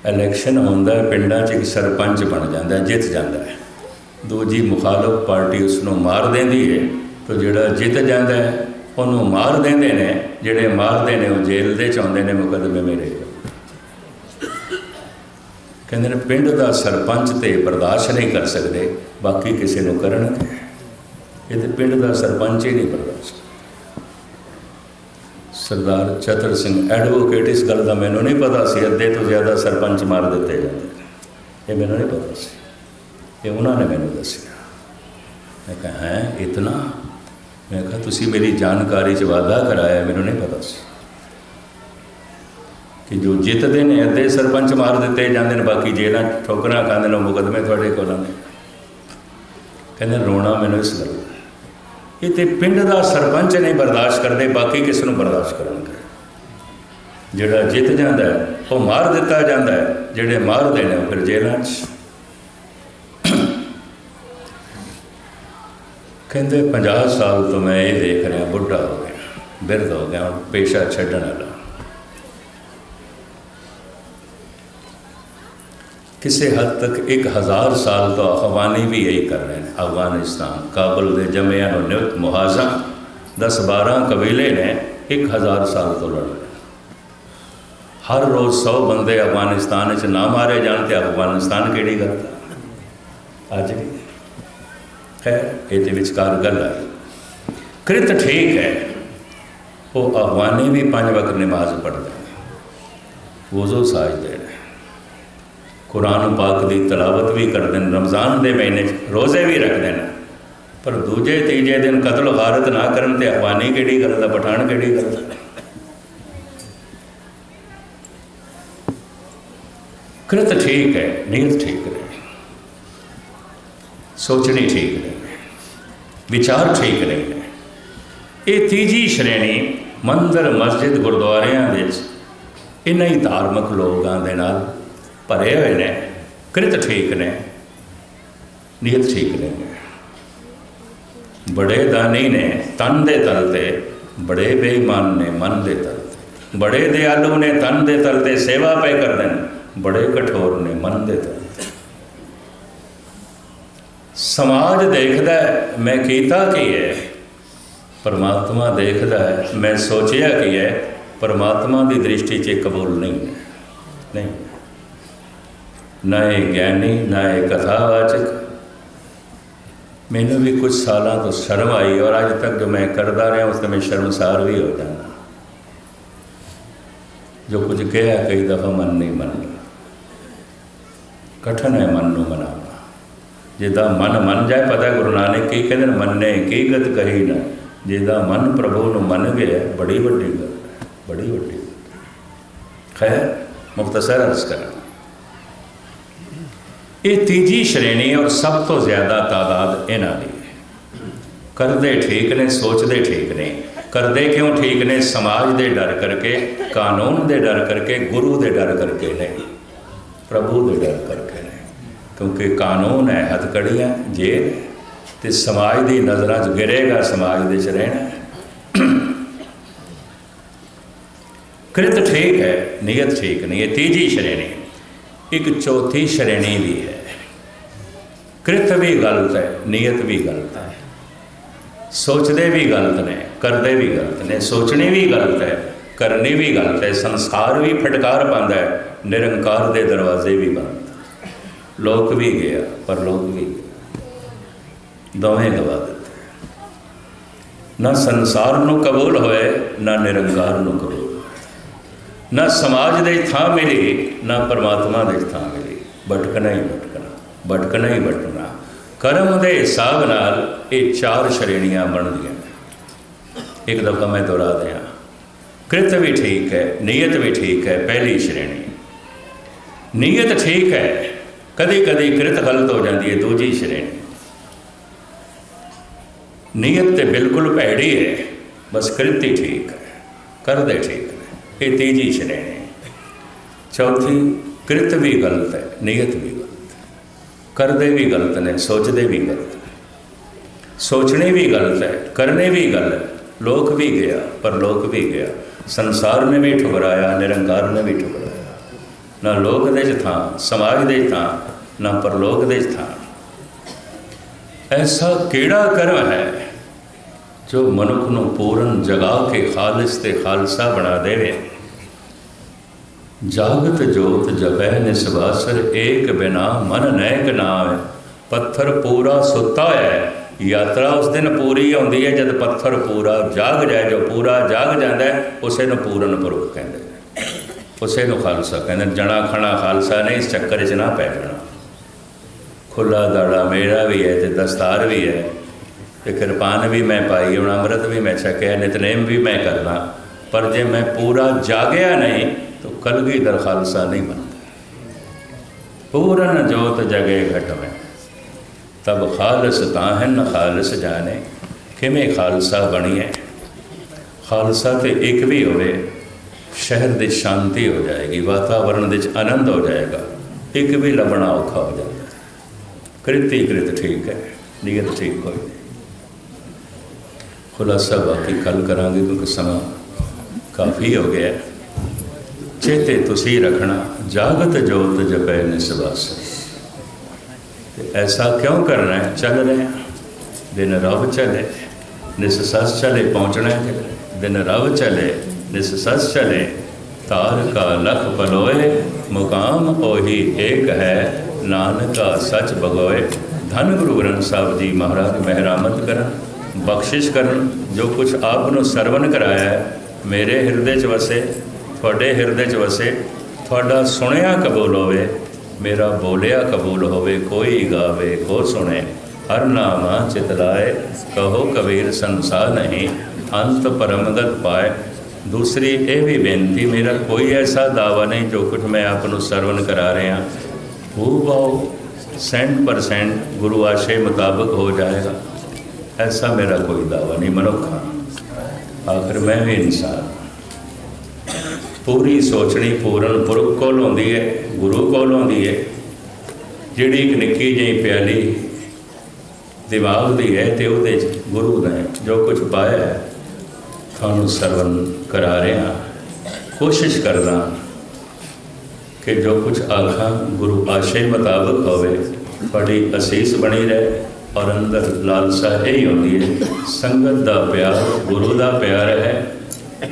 इलैक्शन होंदा पिंडां च, एक सरपंच बन जाता, जित जाता है, दूजी मुखालफ पार्टी उसनों मार देंदी है, तो जिहड़ा जित जाता है उन्होंने मार देंदे ने, जिहड़े मारते हैं वो जेल दे चाहुंदे ने मुकदमे मेरे। कहते हैं पिंड का सरपंच तो बर्दाश्त नहीं कर सकते, बाकी किसी को करनगे। ये तो पिंड का सरपंच ही नहीं बर्दाश्त। सरदार चतर सिंह एडवोकेट, इस गल का मैनू नहीं पता सी, अद्धे तो ज़्यादा सरपंच मार दिते जाते, ये मैनू नहीं पता सी, ये उन्होंने मैनू दसिया। मैं कहा हैं इतना? मैं कहा तुसी मेरी जानकारी च वाधा कराया, मैनू नहीं पता सी कि जो जितते हैं अद्धे सरपंच मार दिते जाते हैं, बाकी जेलों ठोकरा खाते हैं, मुकदमे थोड़े को कहते रोना मैनू इस गल। ये तो पिंड का सरपंच नहीं बर्दाश्त करते, बाकी किस नूं बर्दाश्त करनगे। जिहड़ा जित जाता है वो मार दिता जाता है, जिहड़े मारते हैं वो फिर जेलों। कहते 50 साल तो मैं ये देख रहा, बुढ़ा हो गया, बिरध हो गया, पेशा छड्डण वाला। किसी हद तक 1000 साल तो अफगानी भी यही कर रहे हैं। अफगानिस्तान काबुल के जमिया नियुक्त मुहाजा 10-12 कबीले ने 1000 साल तो लड़ रहे। हर रोज़ 100 बंदे अफगानिस्तान च ना मारे जान, तो अफगानिस्तान केड़ी गल अज भी। खैर ये विचकार गल आई। कृत ठीक है, वो अफगानी भी 5 वक्त नमाज पढ़ते हैं, वज़ू साजते हैं, कुरान पाक की तलावत भी करते हैं, रमज़ान के महीने रोज़े भी रखते हैं, पर दूजे तीजे दिन कतल गारत ना करन ते अफगानी केड़ी गल दा, पठान केड़ी गल दा। कृत ठीक है, नीयत ठीक नहीं, सोचनी ठीक नहीं, विचार ठीक नहीं है। ये तीजी श्रेणी मंदिर मस्जिद गुरुद्वारियां इन्हां ही धार्मिक लोगों के नाल भरे हुए ने, कृत ठीक ने, नीयत ठीक नहीं है। बड़े दानी ने तन दे तलते, बड़े बेईमान ने मन दे तलते। बड़े दयालु ने तन दे तलते सेवा पे कर दें, बड़े कठोर ने मन दे तलते। समाज देखदा है मैं कीता की है, परमात्मा देखदा है मैं सोचिया की है। परमात्मा की दृष्टि च कबूल नहीं है, नहीं। ना ये ज्ञानी ना ये कथावाचक। मैनू भी कुछ सालों तो शर्म आई और अज तक जो मैं करता रहा उससे मैं शर्मसार भी हो जाना। जो कुछ कहा कई दफ़ा मन नहीं मनता, कठिन है मन को मनाना। जिदा मन मन जाए, पता गुरु नानक की कहते मन्ने की गत कही ना। जिदा मन प्रभु को मन गया बड़ी वड्डी गल, बड़ी वड्डी। खैर मुख्तसर अर्ज करा, ये तीजी श्रेणी और सब तो ज़्यादा तादाद इन्हां दी है। करदे ठीक ने, सोचते ठीक ने। करदे क्यों ठीक ने? समाज दे डर करके, कानून दे डर करके, गुरु दे डर करके नहीं, प्रभु दे डर करके नहीं। क्योंकि कानून है हथकड़ियाँ जेल, तो समाज की नज़रों च गिरेगा, समाज दे च रहना। कृत ठीक है, नीयत ठीक नहीं। ये तीजी श्रेणी। एक चौथी श्रेणी भी है। कृत भी गलत है, नीयत भी गलत है। सोचते भी गलत ने, करते भी गलत ने। सोचनी भी गलत है, करनी भी गलत है। संसार भी फटकार पाता है, निरंकार के दरवाजे भी बंद। लोक भी गया, परलोक भी गया, दोवें गवा देते। ना संसार नूं कबूल होए, ना निरंकार नूं कबूल होए। ना समाज दे थां मिली, ना परमात्मा दे थां मिली। भटकना ही भटकना, भटकना ही भटकना। कर्म के हिसाब नाल ये चार श्रेणियां बनदियां। एक दफ़ा मैं दोहरा दिया, कृत भी ठीक है, नीयत भी ठीक है। पहली श्रेणी नीयत ठीक है, कदी कदी कृत गलत हो जाती है। दूजी श्रेणी नीयत तो बिल्कुल भैड़ी है, बस कृत ही ठीक है, करदे ठीक है। ये तीजी श्रेणी। चौथी कृत भी गलत है, नीयत भी गलत है, करदे भी गलत ने, सोचते भी गलत है, सोचने भी गलत है, करने भी गलत है। लोक भी गया, परलोक भी गया। संसार ने भी ठुकराया, निरंकार ने भी ठुकराया। ना लोक दे च थां, समाज दे थां, ना परलोक दे च थां। ऐसा केड़ा कर्म है जो मनुख नूं पूर्ण जगा के खालिस ते खालसा बना देवे। जागत जोत जपै निसबासर, एक बिना मन नैक नाम। पत्थर पूरा सुता है, यात्रा उस दिन पूरी होंदी है जब पत्थर पूरा जाग जाए। जो पूरा जाग जाता है उसे नूं पूर्ण पुरख कहते हैं, उसे नूं खालसा कहते हैं। जना खना खालसा नहीं, इस चक्कर च ना पै जाना। खुला दाड़ा मेरा भी है, तो दस्तार भी है, तो किरपान भी मैं पाई, हूँ अमृत भी मैं छकिया, नितनेम भी मैं करना। पर जे मैं पूरा जागया नहीं तो कलगीधर खालसा नहीं बनता। पूरन जोत जगे घट में, तब खालस ताहन खालस जाने। किमें खालसा बनिए? खालसा तो एक भी होवे, शहर दी शांति हो जाएगी, वातावरण दे आनंद हो जाएगा। एक भी लभना औखा हो जाता है। कृत ही कृत ठीक है, नीयत ठीक हो। खुलासा बाकी कल करांगे क्योंकि समा काफ़ी हो गया। चेते तुसी रखना, जागत जोत जपै निसबास। ऐसा क्यों करना है? चल रहे हैं, दिन रब चले निस सस चले, पहुँचना है। दिन रब चले निस सस चले, तार का लख पलोए, मुकाम ओही एक है, नानका सच बगोए। धन गुरु ग्रंथ साहब जी महाराज मेहरामत करन, बख्शिश करन। जो कुछ आपनों सरवण कराया है मेरे हिरदे च वसे, थोड़े हिरदे च वसे। थोड़ा सुनिया कबूल होवे, मेरा बोलिया कबूल होवे। कोई गावे को सुने, हर नामा चितलाए। कहो कबीर संसार नहीं, अंत परमगत पाए। दूसरी ये भी बेनती, मेरा कोई ऐसा दावा नहीं जो कुछ मैं आपनों सरवण करा रहा वो बहु 100% गुरु आशय मुताबिक हो जाएगा, ऐसा मेरा कोई दावा नहीं। मनुखा आखिर मैं भी इंसान। पूरी सोचनी पूर्ण पुरख कोल होंदी है, गुरु कोल होंदी है। ਜਿਹੜੀ ਇੱਕ ਨਿੱਕੀ ਜਿਹੀ ਪਿਆਲੀ ਦਿਮਾਗ ਦੀ ਹੈ ਤੇ ਉਹਦੇ 'ਚ ਗੁਰੂ ਨੇ ਜੋ ਕੁਝ ਪਾਇਆ ਹੈ ਤੁਹਾਨੂੰ ਸਰਵਨ ਕਰਾ ਰਿਹਾ। ਕੋਸ਼ਿਸ਼ ਕਰਦਾ ਕਿ ਜੋ ਕੁਝ ਆਖਾਂ ਗੁਰੂ ਆਸ਼ੇ ਮੁਤਾਬਕ ਹੋਵੇ, ਤੁਹਾਡੀ ਅਸੀਸ ਬਣੀ ਰਹੇ। ਔਰ ਅੰਦਰ ਲਾਲਸਾ ਇਹੀ ਹੁੰਦੀ ਹੈ ਸੰਗਤ ਦਾ ਪਿਆਰ ਗੁਰੂ ਦਾ ਪਿਆਰ ਹੈ।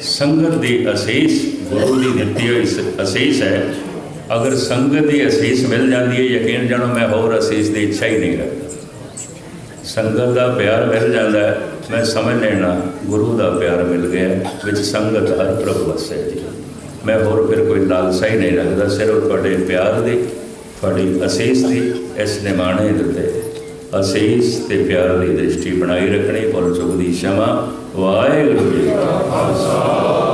ਸੰਗਤ ਦੀ ਅਸੀਸ ਗੁਰੂ ਦੀ ਦਿੱਤੀ ਹੋਈ ਅਸੀਸ ਹੈ। ਅਗਰ ਸੰਗਤ ਦੀ ਅਸੀਸ ਮਿਲ ਜਾਂਦੀ ਹੈ, ਯਕੀਨ ਜਾਣੋ ਮੈਂ ਹੋਰ ਅਸੀਸ ਦੀ ਇੱਛਾ ਹੀ ਨਹੀਂ ਰੱਖਦਾ। ਸੰਗਤ ਦਾ ਪਿਆਰ ਮਿਲ ਜਾਂਦਾ ਹੈ, ਮੈਂ ਸਮਝ ਲੈਣਾ ਗੁਰੂ ਦਾ ਪਿਆਰ ਮਿਲ ਗਿਆ, ਵਿੱਚ ਸੰਗਤ ਹਰ ਪ੍ਰਭ ਵਸੇ ਜੀ। ਮੈਂ ਹੋਰ ਫਿਰ ਕੋਈ ਲਾਲਸਾ ਹੀ ਨਹੀਂ ਰੱਖਦਾ, ਸਿਰਫ ਤੁਹਾਡੇ ਪਿਆਰ ਦੀ, ਤੁਹਾਡੀ ਅਸੀਸ ਦੀ। ਇਸ ਨਿਮਾਣੇ ਦੇ ਉੱਤੇ ਅਸੀਸ ਤੇ ਪਿਆਰ ਦੀ ਦ੍ਰਿਸ਼ਟੀ ਬਣਾਈ ਰੱਖਣੀ। ਭੁੱਲ ਚੁੱਕ ਦੀ क्षमा। ਵਾਹਿਗੁਰੂ ਜੀ ਕਾ ਖਾਲਸਾ।